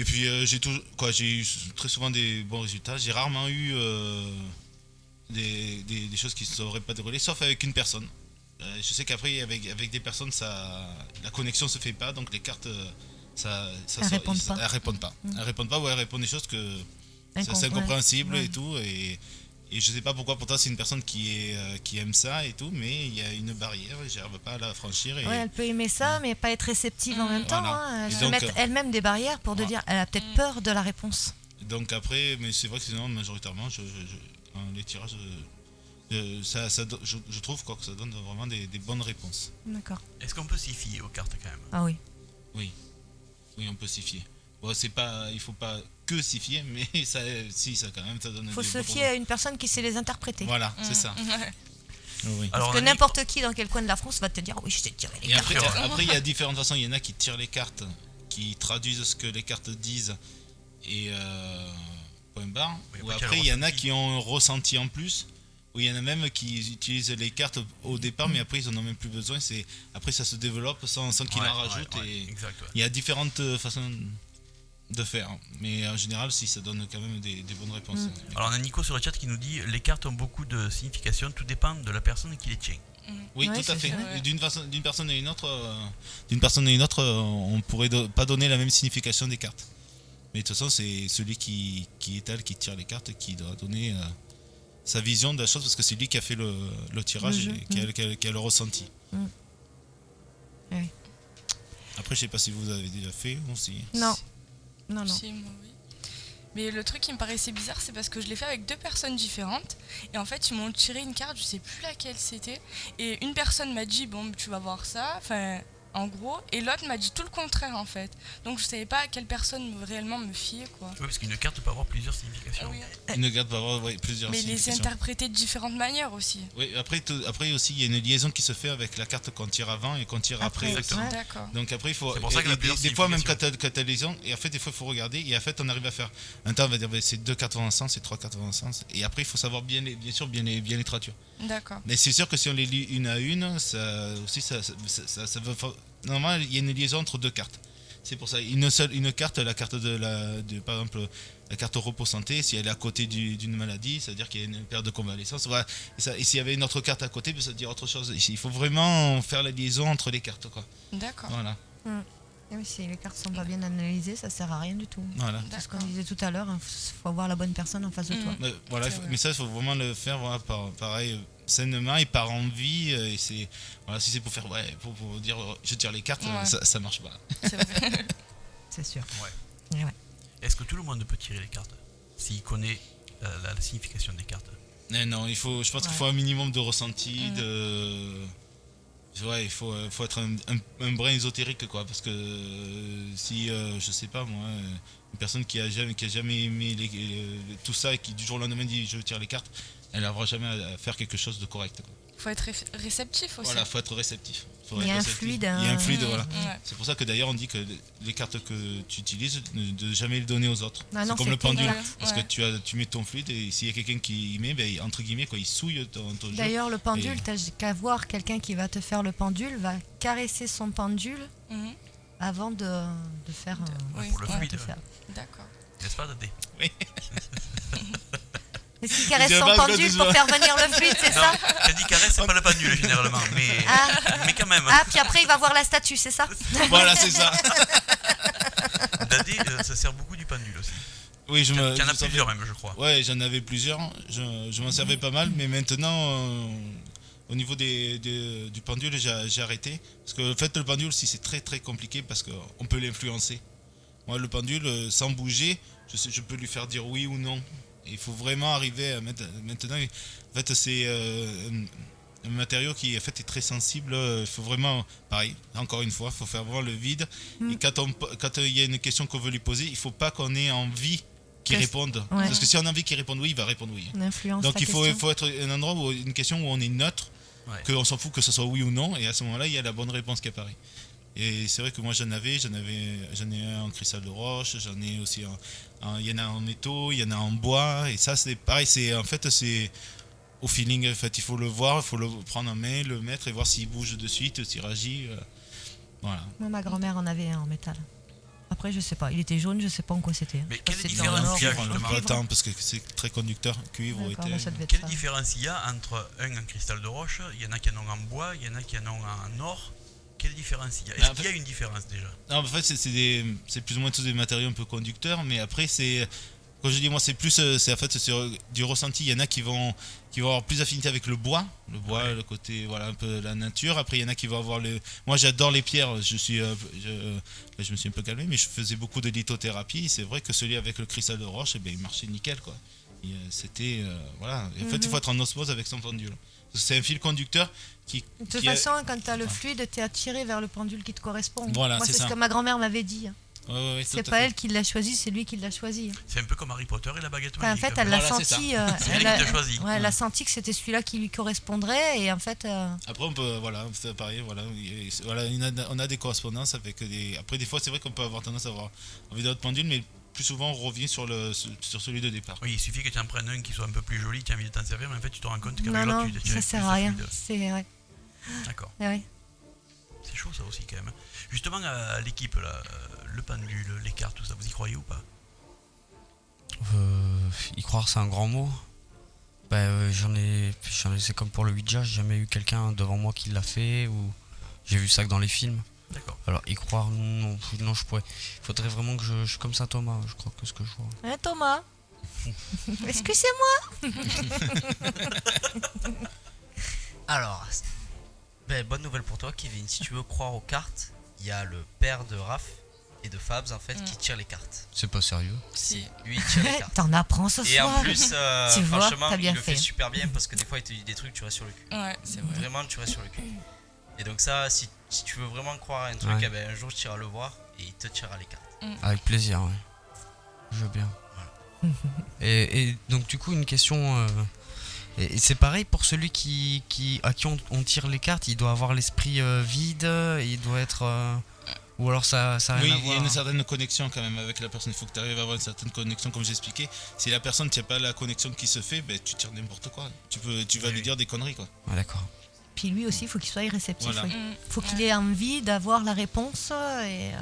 et puis j'ai eu très souvent des bons résultats. J'ai rarement eu des choses qui ne sauraient pas dérouler, sauf avec une personne. Je sais qu'après, avec des personnes, la connexion se fait pas, donc les cartes, Elles répondent pas. Elles répondent pas. Elles répondent pas ou elles répondent des choses que c'est Incompréhensible. incompréhensible Ouais. et tout. Et je sais pas pourquoi, pourtant c'est une personne qui aime ça et tout, mais il y a une barrière, j'arrive pas à la franchir. Et Ouais, elle peut aimer ça, mais pas être réceptive en même temps. Voilà. Hein. Elle Et se donc, met elle-même des barrières pour voilà. dire elle a peut-être peur de la réponse. donc après, mais c'est vrai que sinon, majoritairement, les tirages, je trouve quoi, que ça donne vraiment des bonnes réponses. D'accord. Est-ce qu'on peut s'y fier aux cartes quand même? Ah oui. Oui, on peut s'y fier. Bon, il faut pas que s'y fier, mais ça quand même, ça donne Il faut des se bons fier à une personne qui sait les interpréter. Voilà, c'est ça. Ouais. Oui. Alors, Parce que on a dit- n'importe qui dans quel coin de la France va te dire oui, je sais tirer les Et cartes. après, il y a différentes façons. Il y en a qui tirent les cartes, qui traduisent ce que les cartes disent, et point barre. Oui, Ou après, après, il il y a y le en a ressenti. qui ont un ressenti en plus. Ou il y en a même qui utilisent les cartes au départ, mais après, ils en ont même plus besoin. Après, ça se développe sans qu'ils en rajoutent. Et exact, ouais. il y a différentes façons de faire. Mais en général, si, ça donne quand même des bonnes réponses. Alors on a Nico sur le chat qui nous dit les cartes ont beaucoup de signification, tout dépend de la personne qui les tient. Oui, Ouais, tout à c'est fait. ça. Et d'une personne à une autre, on pourrait pas donner la même signification des cartes. Mais de toute façon, c'est celui qui tire les cartes qui doit donner sa vision de la chose, parce que c'est lui qui a fait le tirage Le jeu. et qui a le ressenti. Oui. Après, je sais pas si vous avez déjà fait aussi. Non. Non, non. Si, moi, oui. Mais le truc qui me paraissait bizarre, c'est parce que je l'ai fait avec deux personnes différentes. Et en fait, ils m'ont tiré une carte, je sais plus laquelle c'était. Et une personne m'a dit, bon, tu vas voir ça. Enfin, en gros. Et l'autre m'a dit tout le contraire, en fait. Donc, je savais pas à quelle personne réellement me fier, quoi. Oui, parce qu'une carte peut avoir plusieurs significations. Oui. Une carte peut avoir plusieurs Mais les significations. interpréter de différentes manières aussi. Oui, après aussi, il y a une liaison qui se fait avec la carte qu'on tire avant et qu'on tire après. Exactement. Ouais. D'accord. Donc après, il faut. C'est pour ça et qu'il y a plusieurs des fois, même significations. quand t'as les liaisons, et en fait, des fois, il faut regarder, et en fait, on arrive à faire. Un temps, on va dire, c'est 2 cartes en sens, c'est 3 cartes en sens. Et après, il faut savoir bien les traduire. D'accord. Mais c'est sûr que si on les lit une à une, ça va. Normalement, il y a une liaison entre deux cartes. C'est pour ça, une carte, la carte par exemple, la carte repos santé, si elle est à côté d'une maladie, ça veut dire qu'il y a une période de convalescence. Voilà. Et s'il y avait une autre carte à côté, ça veut dire autre chose. Il faut vraiment faire la liaison entre les cartes, quoi. D'accord. Voilà. Ah oui, si les cartes sont pas bien analysées, ça sert à rien du tout. Voilà. C'est ce qu'on D'accord. disait tout à l'heure, il faut avoir la bonne personne en face de toi. Mais, voilà, C'est vrai. mais ça, il faut vraiment le faire voilà, pareil, sainement et par envie. Et voilà, si c'est pour faire, pour dire je tire les cartes, Ouais. ça marche pas. C'est vrai. C'est sûr. Ouais. Et ouais. Est-ce que tout le monde peut tirer les cartes s'il connaît la signification des cartes? Mais non, je pense qu'il faut un minimum de ressenti, il faut être un brin ésotérique, quoi, parce que si, je sais pas moi, une personne qui a jamais aimé tout ça et qui du jour au lendemain dit je tire les cartes, elle n'arrivera jamais à faire quelque chose de correct, quoi. Faut être réceptif aussi. Voilà, faut être réceptif. Il y a un fluide, Il y a un fluide, Mmh, voilà. ouais. C'est pour ça que d'ailleurs on dit que les cartes que tu utilises, de jamais les donner aux autres. Ah c'est non, comme c'est le pendule. clair. Parce Ouais. que tu mets ton fluide et s'il y a quelqu'un qui y met, entre guillemets, quoi, il souille ton jeu. D'ailleurs, le pendule, Et- t'as qu'à voir quelqu'un qui va te faire le pendule, va caresser son pendule Mhm. avant de faire. Oui, pour le ouais. fluide. de faire. D'accord. N'est-ce pas, Dadé? Est-ce qu'il caresse Je son sais pas, pendule je pour sais faire venir le fluide, c'est Non, ça t'as dit caresse, c'est pas le pendule généralement, mais quand même. Ah, puis après, il va voir la statue, c'est ça Voilà, c'est ça. Dadé, ça sert beaucoup du pendule aussi. Oui, Il y en a je savais- plusieurs même, je crois. Ouais, j'en avais plusieurs. Je m'en servais pas mal, mais maintenant, au niveau du pendule, j'ai arrêté. Parce que en fait, le pendule, si c'est très très compliqué parce qu'on peut l'influencer. Moi, le pendule, sans bouger, je peux lui faire dire oui ou non. Et il faut vraiment arriver à mettre. Maintenant, en fait, c'est un matériau qui en fait, est très sensible. Il faut vraiment, pareil, encore une fois, il faut faire vraiment le vide. Et quand il y a une question qu'on veut lui poser, il ne faut pas qu'on ait envie qu'il réponde. Ouais. Parce que si on a envie qu'il réponde oui, il va répondre oui. On influence Donc la il faut question. être un endroit où une question où on est neutre, Ouais. qu'on s'en fout que ce soit oui ou non, et à ce moment-là, il y a la bonne réponse qui apparaît. Et c'est vrai que moi j'en ai un en cristal de roche, j'en ai aussi il y en a en métaux, il y en a en bois, et ça c'est pareil, c'est au feeling, en fait, il faut le voir, il faut le prendre en main, le mettre et voir s'il bouge de suite, s'il réagit. Voilà. Moi, ma grand-mère en avait un en métal. Après, je sais pas. Il était jaune, je sais pas en quoi c'était. Mais Je sais pas quelle si c'était en différence or il y a ou en On justement prend le cuivre. temps parce que c'est très conducteur, cuivre D'accord, était. bah, ça devait être Quelle ça. différence il y a entre un cristal de roche, il y en a qui en ont en bois, il y en a qui en ont en or. Quelle différence il y a? Est-ce qu'il y a une différence déjà? Non, en fait, c'est plus ou moins tous des matériaux un peu conducteurs, mais après, quand je dis moi, c'est en fait c'est du ressenti. Il y en a qui vont avoir plus d'affinité avec le bois, Ouais. le côté voilà un peu la nature. Après, il y en a qui vont avoir moi, j'adore les pierres. Là, je me suis un peu calmé, mais je faisais beaucoup de lithothérapie. C'est vrai que celui avec le cristal de roche, eh ben, il marchait nickel, quoi. Et, c'était voilà. Et en fait, il faut être en osmose avec son pendule. C'est un fil conducteur qui. De toute qui a- façon, quand tu as le fluide, tu es attiré vers le pendule qui te correspond. Voilà, Moi, c'est c'est ça. ce que ma grand-mère m'avait dit. Ouais, C'est tout à pas fait. elle qui l'a choisi, c'est lui qui l'a choisi. C'est un peu comme Harry Potter et la baguette Enfin, en magique. fait, elle l'a Voilà, c'est senti. C'est elle qui t'a choisi. Elle a senti que c'était celui-là qui lui correspondrait. Et en fait, Après, on peut, voilà, c'est pareil, voilà, on a des correspondances avec des. Après, des fois, c'est vrai qu'on peut avoir tendance à avoir envie d'autres pendules, mais plus souvent, on revient sur celui de départ. Oui, il suffit que tu en prennes un qui soit un peu plus joli, tu as envie de t'en servir, mais en fait, tu te rends compte qu'avec non, l'autre, non, tu ça es sert plus à rien. fluide. C'est ouais. D'accord. Ouais. C'est chaud ça aussi quand même. Justement, à l'équipe, là, le pendule, les cartes, tout ça, vous y croyez ou pas? Y croire, c'est un grand mot. C'est comme pour le Ouija, j'ai jamais eu quelqu'un devant moi qui l'a fait ou j'ai vu ça que dans les films. D'accord. Alors y croire, non, je pourrais. Faudrait vraiment que je suis comme ça, Thomas. Je crois que ce que je vois. Hein, Thomas. Est-ce que c'est moi? Alors, bonne nouvelle pour toi, Kevin. Si tu veux croire aux cartes, il y a le père de Raph et de Fabs en fait qui tire les cartes. C'est pas sérieux. Si, lui il tire les cartes. T'en apprends ce Et soir. en plus, Tu vois, franchement, t'as bien il le fait fait. super bien parce que des fois il te dit des trucs, tu restes sur le cul. Ouais, c'est vrai. Vraiment, tu restes sur le cul. Et donc ça, si tu veux vraiment croire à un truc, Ouais. eh ben, un jour tu iras le voir et il te tirera les cartes. Avec plaisir, ouais. Je veux bien. Et donc du coup une question. Et c'est pareil pour celui à qui on tire les cartes, il doit avoir l'esprit vide, il doit être. Ou alors ça a Oui, rien à il y a voir. une certaine connexion quand même avec la personne. Il faut que tu arrives à avoir une certaine connexion, comme j'expliquais. Si la personne, tu n'as pas la connexion qui se fait, ben, tu tires n'importe quoi. Tu vas lui dire des conneries, quoi. Ouais, d'accord. Puis lui aussi, il faut qu'il soit réceptif. Voilà. Il faut qu'il ait envie d'avoir la réponse. Et,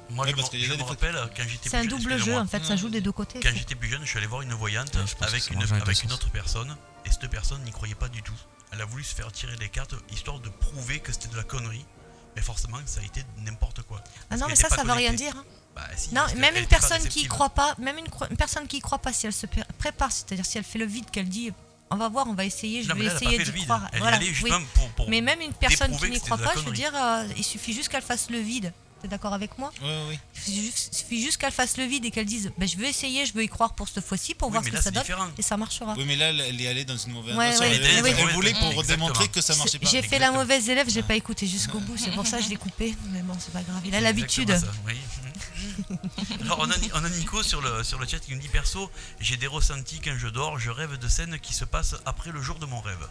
Moi, Ouais, je parce qu'il y a me des fois- rappelle, quand j'étais c'est un plus jeune, double jeu, excusez-moi, en fait, ça joue des deux côtés. quand j'étais plus jeune, je suis allé voir une voyante Ouais, je pense avec que c'est dans les deux une sens. autre personne, et cette personne n'y croyait pas du tout. Elle a voulu se faire tirer les cartes, histoire de prouver que c'était de la connerie, mais forcément, ça a été n'importe quoi. Ah Parce non, mais qu'elle était ça pas veut rien connectée. dire. Hein. Bah, si, Non, parce même qu'elle une était pas personne qui y réceptive. croit pas, même une personne qui y croit pas, si elle se prépare, c'est-à-dire si elle fait le vide, qu'elle dit, on va voir, on va essayer, je Non, mais vais là, elle a essayer pas fait le d'y vide. croire. Elle Voilà, y allait oui. justement pour Mais même une personne déprouver qui que n'y croit c'était de la pas, je veux connerie. dire, il suffit juste qu'elle fasse le vide. T'es d'accord avec moi? Oui. Il suffit juste qu'elle fasse le vide et qu'elle dise, je veux essayer, je veux y croire pour cette fois-ci, pour Oui, voir mais ce que là, ça c'est donne, différent. et ça marchera. Oui, mais là, elle est allée dans une mauvaise Ouais, intention. ouais, Elle oui, voulait pour exactement. démontrer que ça marchait pas. J'ai fait la Exactement. mauvaise élève, j'ai pas écouté jusqu'au bout, c'est pour ça que je l'ai coupé. Mais bon, c'est pas grave, il a C'est l'habitude. exactement ça, oui. Alors on a Nico sur le chat qui nous dit perso, j'ai des ressentis quand je dors, je rêve de scènes qui se passent après le jour de mon rêve.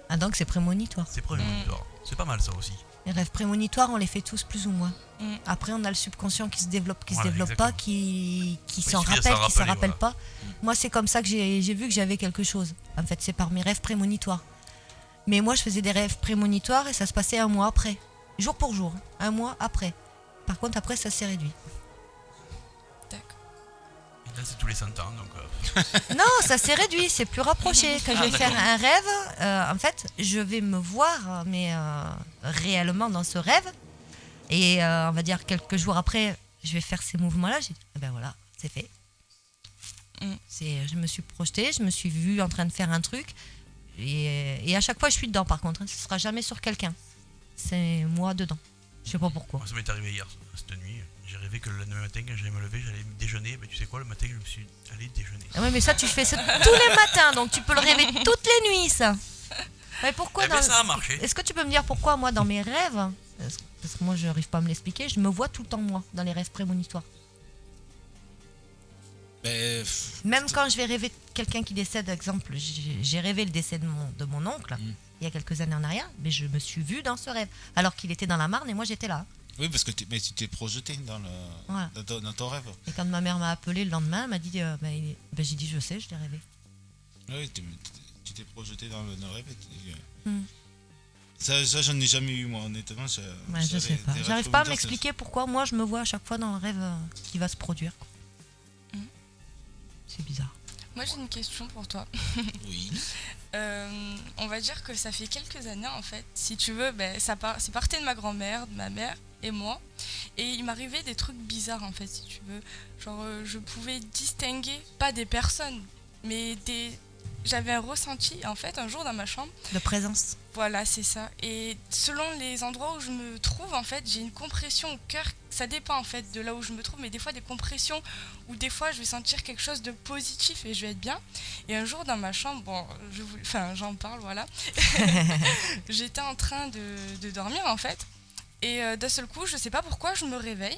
Ah, donc c'est prémonitoire. C'est prémonitoire. C'est pas mal ça aussi. Les rêves prémonitoires, on les fait tous plus ou moins. Mm. Après, on a le subconscient qui se développe, qui Voilà, se développe pas, exactement. qui Oui, s'en il suffit de rappelle, s'en qui s'en rappeler, rappelle voilà. pas. Moi, c'est comme ça que j'ai vu que j'avais quelque chose. En fait, c'est par mes rêves prémonitoires. Mais moi, je faisais des rêves prémonitoires et ça se passait un mois après. Jour pour jour. Un mois après. Par contre, après, ça s'est réduit. D'accord. Et là c'est tous les 100 ans donc. Non, ça s'est réduit, c'est plus rapproché. Quand je vais faire un rêve, en fait, je vais me voir, mais réellement dans ce rêve. Et on va dire quelques jours après, je vais faire ces mouvements-là. J'ai dit, ah ben voilà, c'est fait. Je me suis projetée, je me suis vue en train de faire un truc. Et Et à chaque fois, je suis dedans, par contre. Hein. Ce sera jamais sur quelqu'un. C'est moi dedans. Je sais pas pourquoi. Moi, ça m'est arrivé hier, cette nuit. J'ai rêvé que le lendemain matin, quand j'allais me lever, j'allais déjeuner. Mais tu sais quoi, le matin, je me suis allé déjeuner. Ah ouais, mais ça, tu fais ça tous les matins, donc tu peux le rêver toutes les nuits, ça. Mais pourquoi Eh ben, ça a marché. Est-ce que tu peux me dire pourquoi, moi, dans mes rêves, parce que moi, je n'arrive pas à me l'expliquer, je me vois tout le temps, moi, dans les rêves prémonitoires. Ben, Même quand je vais rêver de quelqu'un qui décède, exemple, j'ai rêvé le décès de mon oncle, il y a quelques années en arrière, mais je me suis vue dans ce rêve, alors qu'il était dans la Marne et moi, j'étais là. oui, parce que mais tu t'es projeté Voilà. dans ton rêve. Et quand ma mère m'a appelé le lendemain, elle m'a dit, j'ai dit, je sais, je l'ai rêvé. Oui, tu t'es projeté dans le rêve. Hmm. Ça, j'en ai jamais eu, moi, honnêtement. Ouais, je sais pas. J'arrive pas à m'expliquer pourquoi moi, je me vois à chaque fois dans le rêve qui va se produire. C'est bizarre. Moi j'ai une question pour toi. Oui. On va dire que ça fait quelques années en fait, si tu veux, c'est parti de ma grand-mère, de ma mère et moi. Et il m'arrivait des trucs bizarres en fait, si tu veux. Genre je pouvais distinguer, pas des personnes, mais j'avais un ressenti en fait un jour dans ma chambre. De présence. Voilà, c'est ça. Et selon les endroits où je me trouve, en fait, j'ai une compression au cœur. Ça dépend en fait de là où je me trouve, mais des fois des compressions où des fois je vais sentir quelque chose de positif et je vais être bien. Et un jour dans ma chambre, j'en parle, voilà. J'étais en train de dormir en fait. Et d'un seul coup, je sais pas pourquoi, je me réveille.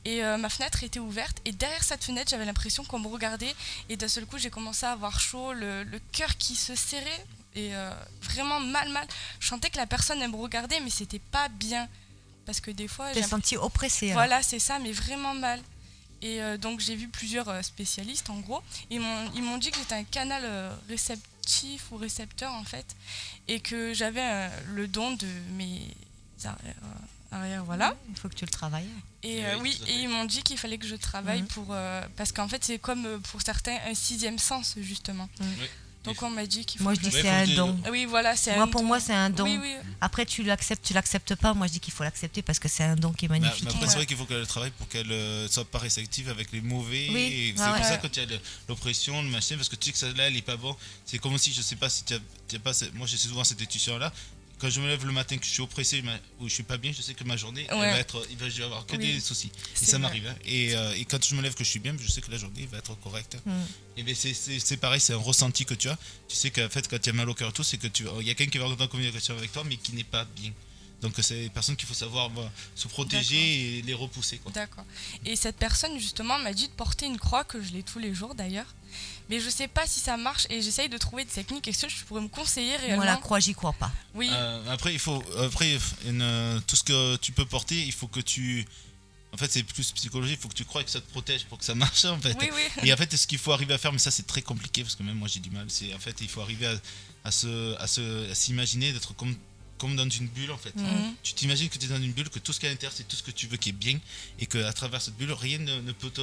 Et ma fenêtre était ouverte et derrière cette fenêtre j'avais l'impression qu'on me regardait et d'un seul coup j'ai commencé à avoir chaud, le cœur qui se serrait et vraiment mal. Je sentais que la personne elle me regardait mais c'était pas bien parce que des fois T'es senti oppressé. Voilà c'est ça mais vraiment mal. Et donc j'ai vu plusieurs spécialistes en gros, ils m'ont dit que j'étais un canal réceptif ou récepteur en fait et que j'avais le don de mes arrière, voilà. Il faut que tu le travailles. Et Oui, et ils m'ont dit qu'il fallait que je travaille pour parce qu'en fait c'est comme pour certains un sixième sens justement. Oui. Donc on m'a dit qu'il faut. Moi je dis c'est un don. Oui voilà c'est. Moi pour moi c'est un don. Oui. Après tu l'acceptes pas. Moi je dis qu'il faut l'accepter parce que c'est un don qui est magnifique. Mais après, c'est vrai qu'il faut qu'elle travaille pour qu'elle soit pas réceptive avec les mauvais. Oui. Et c'est pour ça que tu as l'oppression, le machin, parce que tu sais que ça là, elle est pas bon. C'est comme si, je sais pas si tu as pas. Moi j'ai souvent cette intuition là. Quand je me lève le matin, que je suis oppressé ou je suis pas bien, je sais que ma journée, il va y avoir que des soucis. Et ça m'arrive. Hein. Et quand je me lève que je suis bien, je sais que la journée va être correcte. Et bien c'est pareil, c'est un ressenti que tu as. Tu sais qu'en fait, quand tu as mal au cœur et tout, c'est que il y a quelqu'un qui va rentrer en communication avec toi, mais qui n'est pas bien. Donc c'est des personnes qu'il faut savoir se protéger et les repousser. Quoi. D'accord. Et cette personne justement m'a dit de porter une croix, que je l'ai tous les jours d'ailleurs. Mais je sais pas si ça marche et j'essaye de trouver des techniques. Est-ce que tu pourrais me conseiller réellement? Moi la croix j'y crois pas. Oui. Après tout ce que tu peux porter, il faut que tu... En fait, c'est plus psychologique, il faut que tu crois que ça te protège pour que ça marche en fait. Oui. Et en fait, ce qu'il faut arriver à faire, mais ça c'est très compliqué parce que même moi j'ai du mal, c'est en fait, il faut arriver à s'imaginer d'être comme dans une bulle en fait. Tu t'imagines que tu es dans une bulle, que tout ce qui est à l'intérieur c'est tout ce que tu veux qui est bien et qu'à travers cette bulle rien ne peut te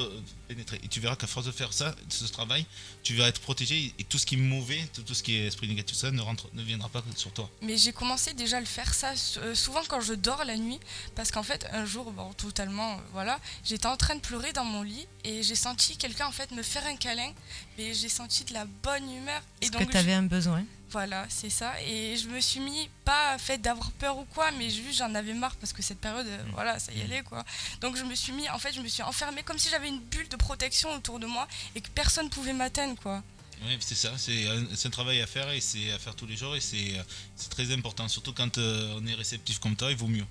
pénétrer. Et tu verras qu'à force de faire ça, de ce travail, tu vas être protégé et tout ce qui est mauvais, tout ce qui est esprit négatif, ça ne viendra pas sur toi. Mais j'ai commencé déjà à le faire ça souvent quand je dors la nuit parce qu'en fait un jour totalement voilà, j'étais en train de pleurer dans mon lit et j'ai senti quelqu'un en fait me faire un câlin mais j'ai senti de la bonne humeur et Parce que tu avais un besoin. Voilà, c'est ça. Et je me suis mis, pas fait d'avoir peur ou quoi, mais juste j'en avais marre parce que cette période, voilà, ça y allait quoi. Donc je me suis enfermée comme si j'avais une bulle de protection autour de moi et que personne pouvait m'atteindre quoi. Oui, c'est ça, c'est un travail à faire et c'est à faire tous les jours et c'est très important. Surtout quand on est réceptif comme toi, il vaut mieux.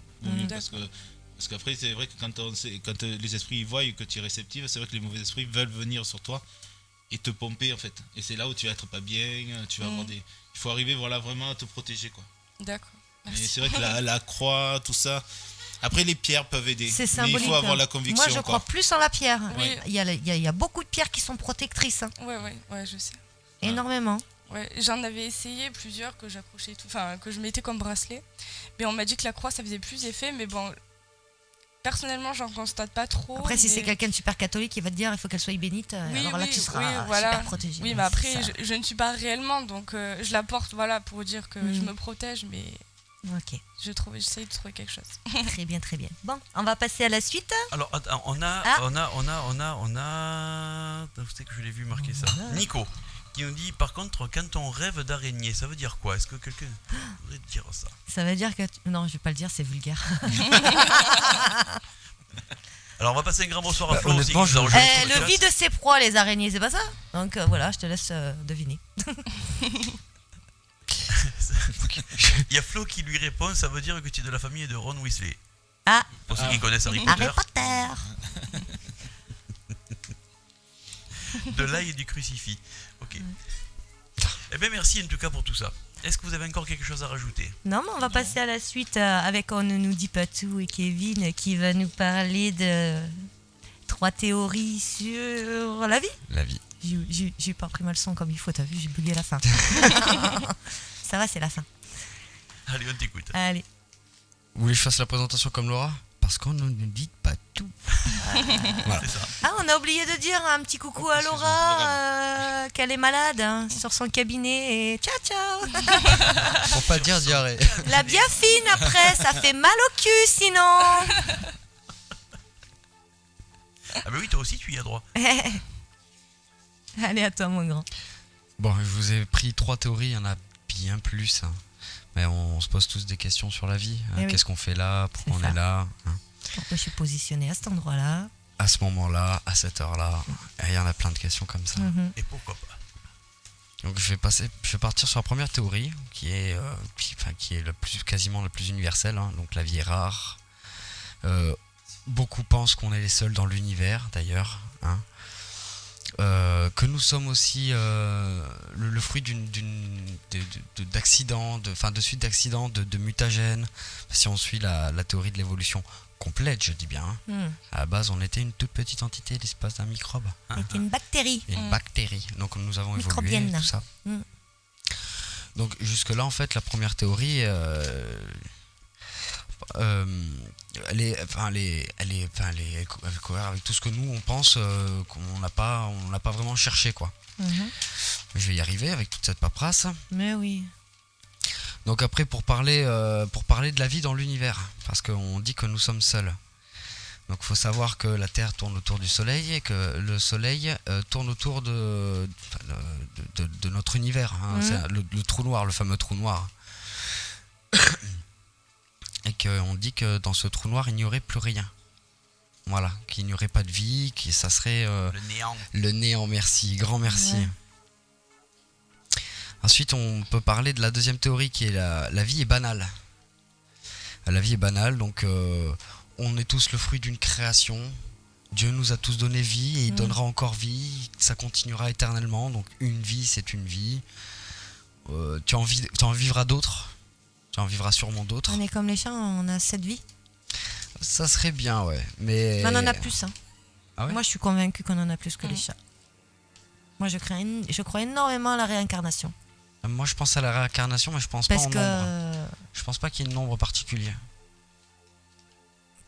Parce qu'après, c'est vrai que quand les esprits y voient que tu es réceptif, c'est vrai que les mauvais esprits veulent venir sur toi et te pomper en fait. Et c'est là où tu vas être pas bien, tu vas avoir des... Il faut arriver vraiment à te protéger quoi. D'accord. Et c'est vrai que la croix, tout ça... Après les pierres peuvent aider, C'est mais symbolique. il faut avoir la conviction. Moi je crois plus en la pierre. Oui. Il y a beaucoup de pierres qui sont protectrices. Ouais, je sais. Énormément. Ouais, j'en avais essayé plusieurs que j'accrochais que je mettais comme bracelet. Mais on m'a dit que la croix ça faisait plus effet, mais bon... Personnellement, j'en constate pas trop. Après, si c'est quelqu'un de super catholique, il va te dire il faut qu'elle soit bénite. Alors là, tu seras super protégé. Oui, mais après, je ne suis pas réellement, donc je la porte pour dire que je me protège, mais ok. j'essaye de trouver quelque chose. Très bien, très bien. Bon, on va passer à la suite. Alors, attends, on a. Vous savez que je l'ai vu marquer ça. Nico. qui nous dit par contre, quand on rêve d'araignée, ça veut dire quoi? Est-ce que quelqu'un voudrait dire ça? Ça veut dire que. Non, je vais pas le dire, c'est vulgaire. Alors on va passer un grand bonsoir à Bah, Flo aussi. honnêtement, qui nous a je- rejoint sur Le chat. vide de ses proies, les araignées, c'est pas ça? Donc voilà, je te laisse deviner. Il y a Flo qui lui répond, ça veut dire que tu es de la famille de Ron Weasley. Ah, Pour ceux qui connaissent Harry Potter. Harry Potter. De l'ail et du crucifix. Ok. Eh bien merci en tout cas pour tout ça. Est-ce que vous avez encore quelque chose à rajouter? Non, mais on va passer à la suite avec On ne nous dit pas tout et Kevin qui va nous parler de 3 théories sur la vie. La vie. J'ai pas pris mal le son comme il faut, t'as vu, j'ai bugué la fin. Ça va, c'est la fin. Allez, on t'écoute. Allez. Vous voulez que je fasse la présentation comme Laura? Parce qu'on ne nous dit pas tout. C'est ça. Ah, on a oublié de dire un petit coucou à Laura, qu'elle est malade hein, sur son cabinet et ciao ciao. Pour pas dire diarrhée. La bien fine après, ça fait mal au cul sinon. Ah bah oui, toi aussi tu y as droit. Allez, à toi mon grand. Bon, je vous ai pris 3 théories, il y en a bien plus. Hein. Mais on se pose tous des questions sur la vie. Hein. Eh oui. Qu'est-ce qu'on fait là? Pourquoi C'est on ça. est là? Hein. Pourquoi je suis positionnée à cet endroit-là? À ce moment-là, à cette heure-là. Et il y en a plein de questions comme ça. Mhm. Et pourquoi pas? Donc je vais partir sur la première théorie, qui est quasiment la plus universelle. Hein. Donc la vie est rare. Beaucoup pensent qu'on est les seuls dans l'univers, d'ailleurs. Hein. Que nous sommes aussi le fruit d'accidents, de suite d'accidents, de mutagènes. Si on suit la théorie de l'évolution complète, je dis bien. Hein. À la base, on était une toute petite entité, l'espace d'un microbe. C'était une bactérie. Une bactérie. Donc nous avons évolué, Microbienne. tout ça. Mm. Donc jusque-là, en fait, la première théorie, elle est cohérente avec tout ce que nous on pense qu'on n'a pas vraiment cherché quoi. Mhm. Je vais y arriver avec toute cette paperasse. Mais oui. Donc après pour parler de la vie dans l'univers, parce qu'on dit que nous sommes seuls. Donc il faut savoir que la Terre tourne autour du Soleil et que le Soleil tourne autour de notre univers. Hein. Mhm. C'est le trou noir, le fameux trou noir. Et qu'on dit que dans ce trou noir il n'y aurait plus rien. Voilà, qu'il n'y aurait pas de vie, que ça serait Le néant. le néant. Merci, grand merci. Ouais. Ensuite, on peut parler de la deuxième théorie qui est la vie est banale. La vie est banale, donc on est tous le fruit d'une création. Dieu nous a tous donné vie et il donnera encore vie. Ça continuera éternellement. Donc une vie, c'est une vie. Tu en vivras d'autres. Tu en vivras sûrement d'autres. On est comme les chiens, on a 7 vies. Ça serait bien, ouais. Mais Mais on en a plus. Hein. Ah ouais Moi, je suis convaincue qu'on en a plus que les chats. Moi, je crois énormément à la réincarnation. Moi, je pense à la réincarnation, mais je pense Parce pas en que nombre. Je pense pas qu'il y ait un nombre particulier.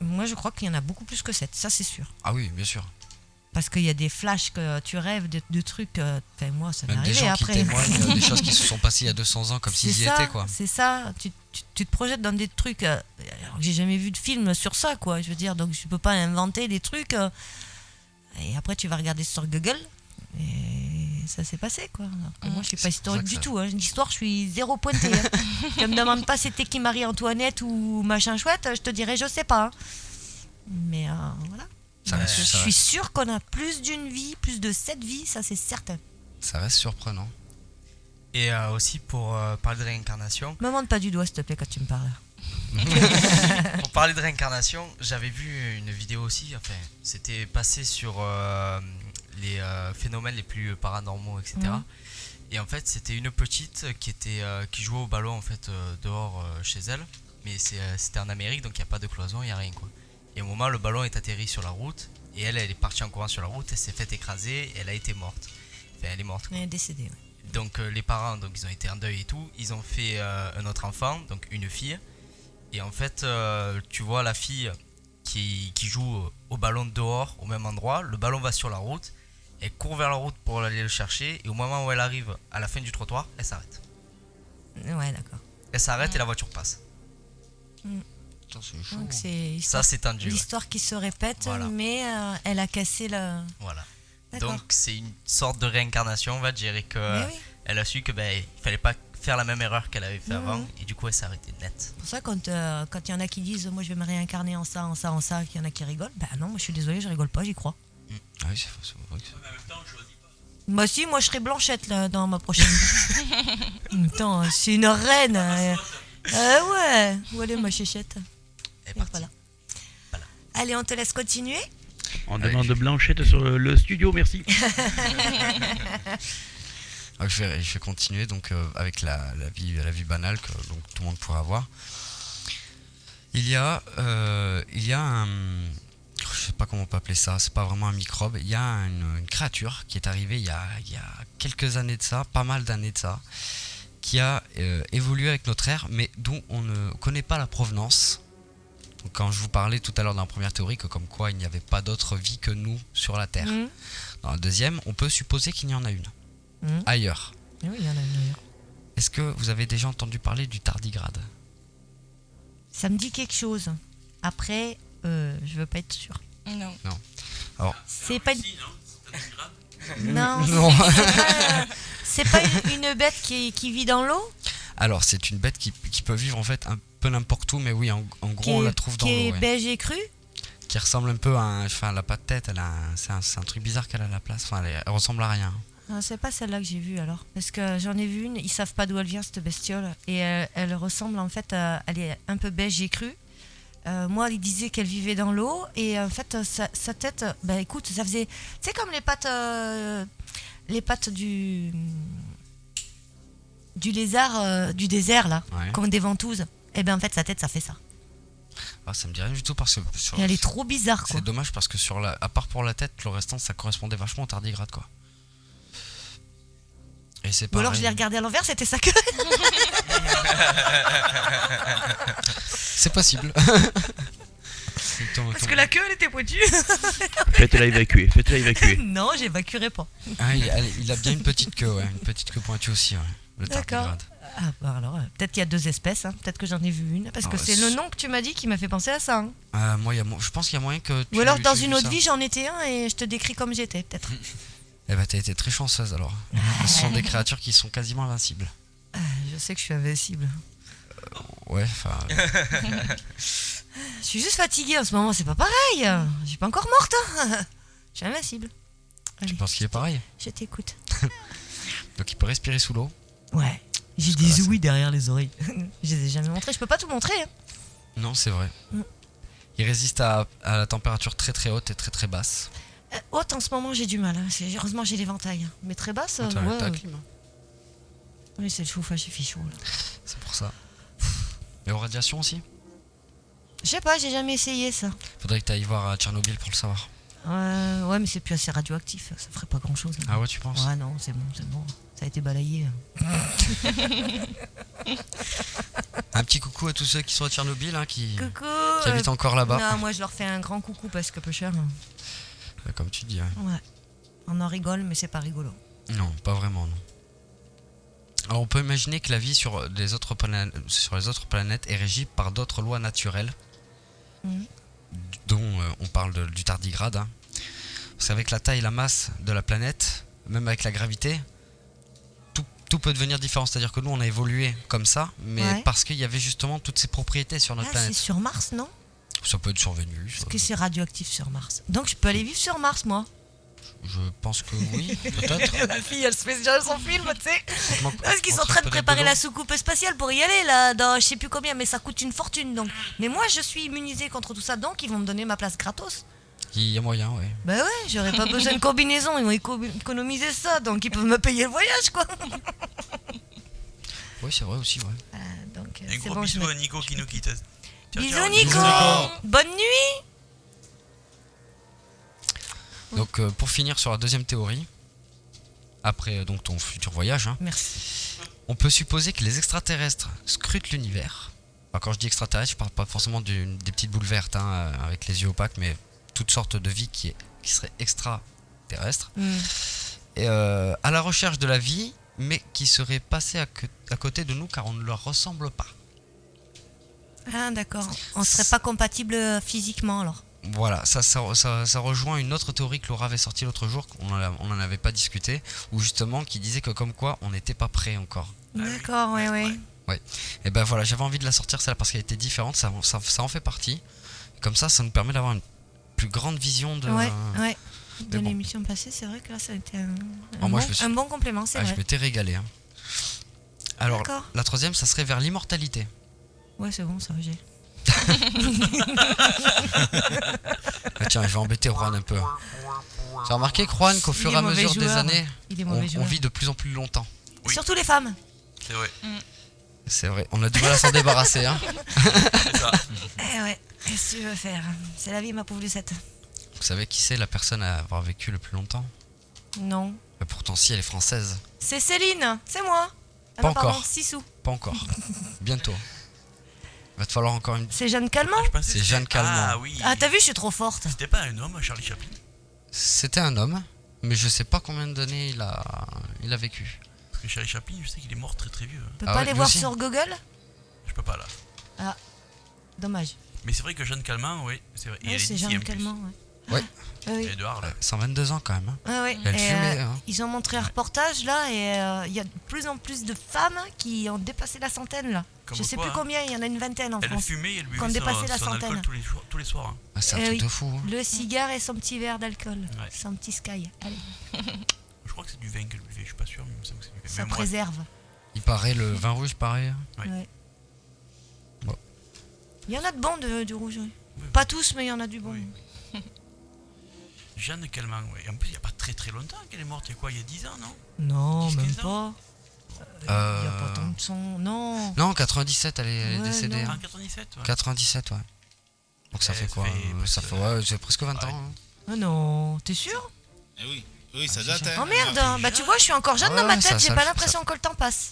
moi, je crois qu'il y en a beaucoup plus que 7, ça c'est sûr. Ah oui, bien sûr. Parce qu'il y a des flashs que tu rêves de trucs. Enfin, moi, ça m'est Même des arrivé gens qui après. témoignent des choses qui se sont passées il y a 200 ans comme C'est s'ils y ça, étaient, quoi. C'est ça, tu te projettes dans des trucs. Alors que j'ai jamais vu de film sur ça, quoi. Je veux dire, donc je peux pas inventer des trucs. Et après, tu vas regarder sur Google. Et ça s'est passé, quoi. Alors que moi, je suis pas C'est pour historique ça que du ça- tout. Hein. L'histoire, je suis zéro pointé. Hein. Tu me demandes pas c'était qui Marie-Antoinette ou machin chouette, je te dirais je sais pas. Hein. Mais voilà. Ça Donc, reste- je ça suis reste- sûre qu'on a plus d'une vie, plus de 7 vies, ça c'est certain. Ça reste surprenant. Et aussi pour parler de réincarnation, Me montre pas du doigt, s'il te plaît, quand tu me parles. pour parler de réincarnation, j'avais vu une vidéo aussi, enfin, c'était passé sur les phénomènes les plus paranormaux, etc. Mhm. Et en fait, c'était une petite qui jouait au ballon en fait dehors chez elle, mais c'était en Amérique, donc il n'y a pas de cloison, il n'y a rien quoi. Et au moment, le ballon est atterri sur la route, et elle est partie en courant sur la route, elle s'est fait écraser, et elle a été morte. Enfin, elle est morte. Elle est décédée, ouais. Donc les parents, donc ils ont été en deuil et tout, ils ont fait un autre enfant, donc une fille. Et en fait, tu vois la fille qui joue au ballon dehors, au même endroit, le ballon va sur la route, elle court vers la route pour aller le chercher, et au moment où elle arrive à la fin du trottoir, elle s'arrête. Ouais, d'accord. Elle s'arrête et la voiture passe. Putain, c'est chaud. Donc c'est Ça c'est tendu. Ouais. l'histoire qui se répète, Voilà. mais elle a cassé la. Voilà. D'accord. Donc c'est une sorte de réincarnation, on va dire, et que Mais oui. elle a su que il fallait pas faire la même erreur qu'elle avait fait Mhm. avant, et du coup elle s'est arrêtée net. C'est pour ça, quand il y en a qui disent moi je vais me réincarner en ça, en ça, en ça, qu'il y en a qui rigolent, bah non, moi je suis désolée, je rigole pas, j'y crois. Ah oui, c'est vrai que Moi si, moi je serai Blanchette là, dans ma prochaine vie. En même temps, je suis une reine. Ouais, où elle est ma chéchette? Elle est Et partie. voilà. Voilà. Allez, on te laisse continuer. On demande Blanchette sur le studio, merci. Ah, je vais continuer donc avec la vie banale que donc, tout le monde pourrait avoir. Il y a un, je sais pas comment on peut appeler ça, c'est pas vraiment un microbe. Il y a une créature qui est arrivée il y a quelques années de ça, pas mal d'années de ça, qui a évolué avec notre ère, mais dont on ne connaît pas la provenance. Donc, quand je vous parlais tout à l'heure dans la première théorie que comme quoi il n'y avait pas d'autre vie que nous sur la Terre. Mhm. Dans la deuxième, on peut supposer qu'il y en a une Mhm. ailleurs. Eh oui, il y en a une ailleurs. Est-ce que vous avez déjà entendu parler du tardigrade? Ça me dit quelque chose. Après, je veux pas être sûre. Non. C'est pas une... Non. Non, c'est pas une bête qui vit dans l'eau, Alors, c'est une bête qui peut vivre en fait un peu n'importe où, mais oui, en gros, on la trouve dans qui est l'eau. Ouais. beige et cru. Qui ressemble un peu à un. Enfin, elle a pas de tête, c'est un truc bizarre qu'elle a à la place. Enfin, elle ressemble à rien. Ah, c'est pas celle-là que j'ai vue alors. Parce que j'en ai vu une, ils savent pas d'où elle vient cette bestiole. Et elle ressemble en fait, elle est un peu beige et crue. Moi, il disait qu'elle vivait dans l'eau. Et en fait, sa tête, bah écoute, ça faisait. Tu sais, comme les pattes du lézard du désert là, Ouais. comme des ventouses. Et ben en fait, sa tête, ça fait ça. Ah, ça me dit rien du tout parce que. Et elle est trop bizarre quoi. C'est dommage parce que à part pour la tête, le restant, ça correspondait vachement au tardigrade quoi. Et c'est Ou pareil. alors je l'ai regardé à l'envers, c'était sa queue. C'est possible. Parce que la queue, elle était pointue. Faites-la évacuer, faites-la évacuer. Non, j'évacuerai pas. Ah, il a bien une petite queue, ouais. Une petite queue pointue aussi, ouais. Le D'accord. tardigrade. Ah, bah alors, peut-être qu'il y a deux espèces, hein. Peut-être que j'en ai vu une. Parce que Ah, c'est le nom que tu m'as dit qui m'a fait penser à ça. Hein. Moi, je pense qu'il y a moyen que tu. Ou alors dans tu aies une vu autre ça. vie, j'en étais un et je te décris comme j'étais, peut-être. Eh ben, t'as été très chanceuse alors. Ce sont des créatures qui sont quasiment invincibles. Je sais que je suis invincible. Ouais, enfin. Je suis juste fatiguée en ce moment, c'est pas pareil. Je suis pas encore morte. Hein. Je suis invincible. Tu Allez, penses qu'il est pareil? je t'écoute. Donc il peut respirer sous l'eau. Ouais. J'ai Parce que là, des ouïes derrière les oreilles. Je les ai jamais montrées. Je peux pas tout montrer. Hein. Non, c'est vrai. Mm. Il résiste à la température très très haute et très très basse. Haute en ce moment, j'ai du mal. Hein. Heureusement, j'ai l'éventail. Mais très basse, T'as ouais. la clim, hein. Oui, c'est le chauffage, il fait chaud. Là. C'est pour ça. Mais aux radiations aussi. Je sais pas, j'ai jamais essayé ça. Faudrait que t'ailles voir à Tchernobyl pour le savoir. Ouais, mais c'est plus assez radioactif. Ça ferait pas grand chose. Ah ouais, tu penses? Ouais, non, c'est bon. Ça a été balayé. Un petit coucou à tous ceux qui sont à Tchernobyl, hein, qui Coucou. habitent encore là-bas. Non, moi je leur fais un grand coucou parce que peu cher. Comme tu dis, ouais. Ouais. On en rigole, mais c'est pas rigolo. Non, pas vraiment, non. Alors on peut imaginer que la vie sur les autres planètes est régie par d'autres lois naturelles, Mhm. dont on parle du tardigrade. Hein. Parce qu'avec la taille et la masse de la planète, même avec la gravité, tout peut devenir différent. C'est-à-dire que nous on a évolué comme ça, mais Ouais. parce qu'il y avait justement toutes ces propriétés sur notre Ah, c'est planète. sur Mars, non? Ça peut être sur Vénus. Parce que c'est radioactif sur Mars. Donc je peux aller vivre sur Mars, moi. Je pense que oui, peut-être. La fille, elle se fait déjà son film, tu sais. Parce qu'ils sont en Montrer train de peut-être préparer l'eau. la soucoupe spatiale pour y aller, là, dans je sais plus combien, mais ça coûte une fortune, donc. Mais moi, je suis immunisée contre tout ça, donc ils vont me donner ma place gratos. Il y a moyen, ouais. Bah ouais, j'aurais pas besoin de combinaison, ils vont économiser ça, donc ils peuvent me payer le voyage, quoi. Oui, c'est vrai aussi, ouais. Donc, Un c'est gros bon, je bisou me- à Nico qui nous quitte. Ciao, Bisous, ciao, Nico. Bonne nuit. Donc pour finir sur la deuxième théorie, après donc ton futur voyage, hein, Merci. on peut supposer que les extraterrestres scrutent l'univers. Alors, quand je dis extraterrestre, je parle pas forcément des petites boules vertes hein, avec les yeux opaques, mais toutes sortes de vie qui serait extraterrestre. Et à la recherche de la vie, mais qui serait passée à côté de nous car on ne leur ressemble pas. Ah, d'accord. On serait pas compatible physiquement, alors. Voilà, ça rejoint une autre théorie que Laura avait sortie l'autre jour, on en avait pas discuté, où justement qui disait que comme quoi on n'était pas prêt encore. D'accord, oui. Et ben voilà, j'avais envie de la sortir celle-là parce qu'elle était différente, ça en fait partie. Comme ça nous permet d'avoir une plus grande vision de... De mais bon. l'émission passée, c'est vrai que là, ça a été moi, je me suis- un bon complément, c'est Je vrai. m'étais régalé. Hein. Alors, D'accord. la troisième, ça serait vers l'immortalité. Ouais, c'est bon, ça, j'ai. Ah, tiens, je vais embêter Juan un peu. J'ai remarqué que Juan, qu'au fur Il et est à mauvais mesure des joueur. années, Il est on, mauvais on joueur. vit de plus en plus longtemps. Oui. Surtout les femmes. C'est vrai. C'est vrai, on a du mal à s'en débarrasser. Hein. C'est ça. Eh ouais, qu'est-ce que tu veux faire? C'est la vie, ma pauvre Lucette. Vous savez qui c'est la personne à avoir vécu le plus longtemps? Non. Et pourtant, si, elle est française. C'est Céline, c'est moi. Ah Pas non, pardon, encore. Sissou. Pas encore. Bientôt. Va te falloir encore une... C'est Jeanne Calment. Je pensais que C'est c'était- Jeanne Calment. Ah oui. Ah, t'as vu, je suis trop forte. C'était pas un homme, Charlie Chaplin. C'était un homme, mais je sais pas combien d'années il a vécu. Parce que Charlie Chaplin, je sais qu'il est mort très très vieux. On peut Ah pas ouais, les lui voir aussi. sur Google? Je peux pas là. Dommage. Mais c'est vrai que Jeanne Calment, oui, c'est vrai. Et Ouais, elle est c'est d'ici, en Jeanne plus. Calment, ouais. Ouais. Oui. Elle est dehors, là. 122 ans quand même. Hein. Ah oui. Elle Et, fumait. Hein. ils ont montré un reportage là et il y a de plus en plus de femmes qui ont dépassé la centaine là. Comme Je sais quoi, plus hein. combien, il y en a une vingtaine en Elle France. fumait et elle Qu'on buvait dépassait la son alcool centaine. tous les soirs. Hein. Ah, c'est un Eh truc oui. de fou. Hein. Le cigare et son petit verre d'alcool. Ouais. Son petit sky. Allez, Je crois que c'est du vin qu'elle buvait, je suis pas sûr, mais il me semble que c'est du vin. ça Mais moi, préserve. Il paraît le vin rouge, pareil. Ouais. Ouais. Bon. Il y en a de bons du rouge. Oui. Oui. Pas tous, mais il y en a du bon. Oui. Jeanne Calment, oui. En plus, il n'y a pas très très longtemps qu'elle est morte. Il y a quoi, il y a 10 ans, non? Non, 10, même 15 pas. ans. Il n'y a pas tant de son. Non. Non, 97, elle est Ouais, décédée. non. hein. En 97, ouais. 97, ouais. Donc ça Eh, fait ça quoi fait Ça presque- fait ouais, c'est presque 20 Ouais. ans. Hein. Ah non, t'es sûr? Eh oui, oui, ça c'est date. ça. Hein. Oh merde, Ah, bah tu vois, je suis encore jeune Ah dans ouais, ma tête, j'ai ça- pas l'impression que le temps passe.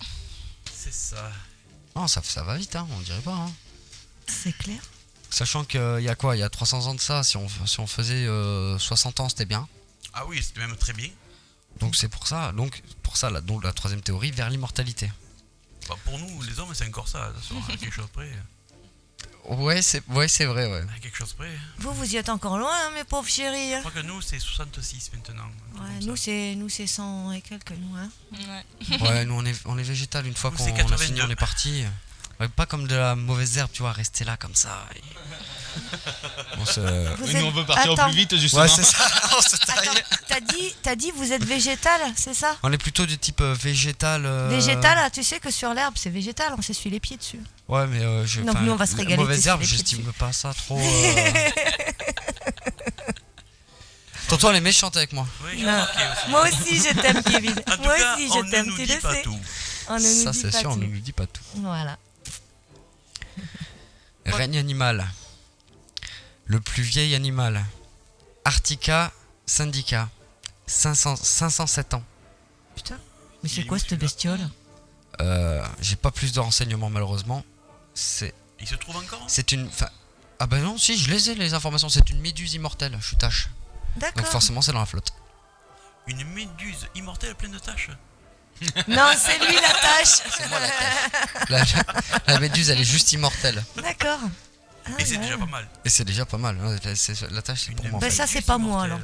C'est ça. Non, ça va vite, hein, on dirait pas. Hein. C'est clair. Sachant qu'il y a quoi? Il y a 300 ans de ça, si on faisait 60 ans, c'était bien. Ah oui, c'était même très bien. Donc c'est pour ça. Donc la troisième théorie, vers l'immortalité. Bah, pour nous, les hommes, c'est encore ça. Attention, à quelque chose près. Ouais, c'est vrai, ouais. À quelque chose près. Vous y êtes encore loin, hein, mes pauvres chéris. Je hein. crois que nous, c'est 66 maintenant. un truc Ouais, comme ça. nous c'est 100 et quelques, nous. Hein. Ouais. Ouais, nous on est végétal une fois Nous, qu'on c'est a 82. fini, on est parti. Ouais, pas comme de la mauvaise herbe, tu vois, rester là comme ça. et- On se... Vous Oui, nous, on êtes- veut partir Attends, au plus vite, justement. Ouais, c'est ça. On se taille. Attends, t'as dit vous êtes végétal, c'est ça? On est plutôt du type végétal. Végétal, tu sais que sur l'herbe c'est végétal, on s'essuie les pieds dessus. Ouais, mais Donc nous, on va se régaler, Mauvaise t'es herbe, sur les pieds j'estime pas ça trop. Tonton, elle est méchante avec moi. Oui, j'ai Non. remarqué aussi. Moi aussi je t'aime, Kevin. En tout Moi cas, aussi on je ne t'aime, nous tu dit le pas sais. tout. On ne Ça, nous dit c'est pas sûr, on tout. ne nous dit pas tout. Voilà. Règne animal. Le plus vieil animal. Arctica syndica. 507 ans. Putain. Mais Il c'est est quoi où, cette celui-là bestiole? J'ai pas plus de renseignements malheureusement. Il se trouve encore? C'est une. Ah bah non, si, je les ai les informations. C'est une méduse immortelle, chutache. Donc D'accord. forcément, c'est dans la flotte. Une méduse immortelle pleine de taches? Non, c'est lui la tâche. La méduse, elle est juste immortelle. D'accord. Ah, Et c'est ouais. déjà pas mal. Et c'est déjà pas mal. Hein. La tâche, c'est pour Une moi. en Bah fait. ça c'est méduse pas moi immortelle. alors.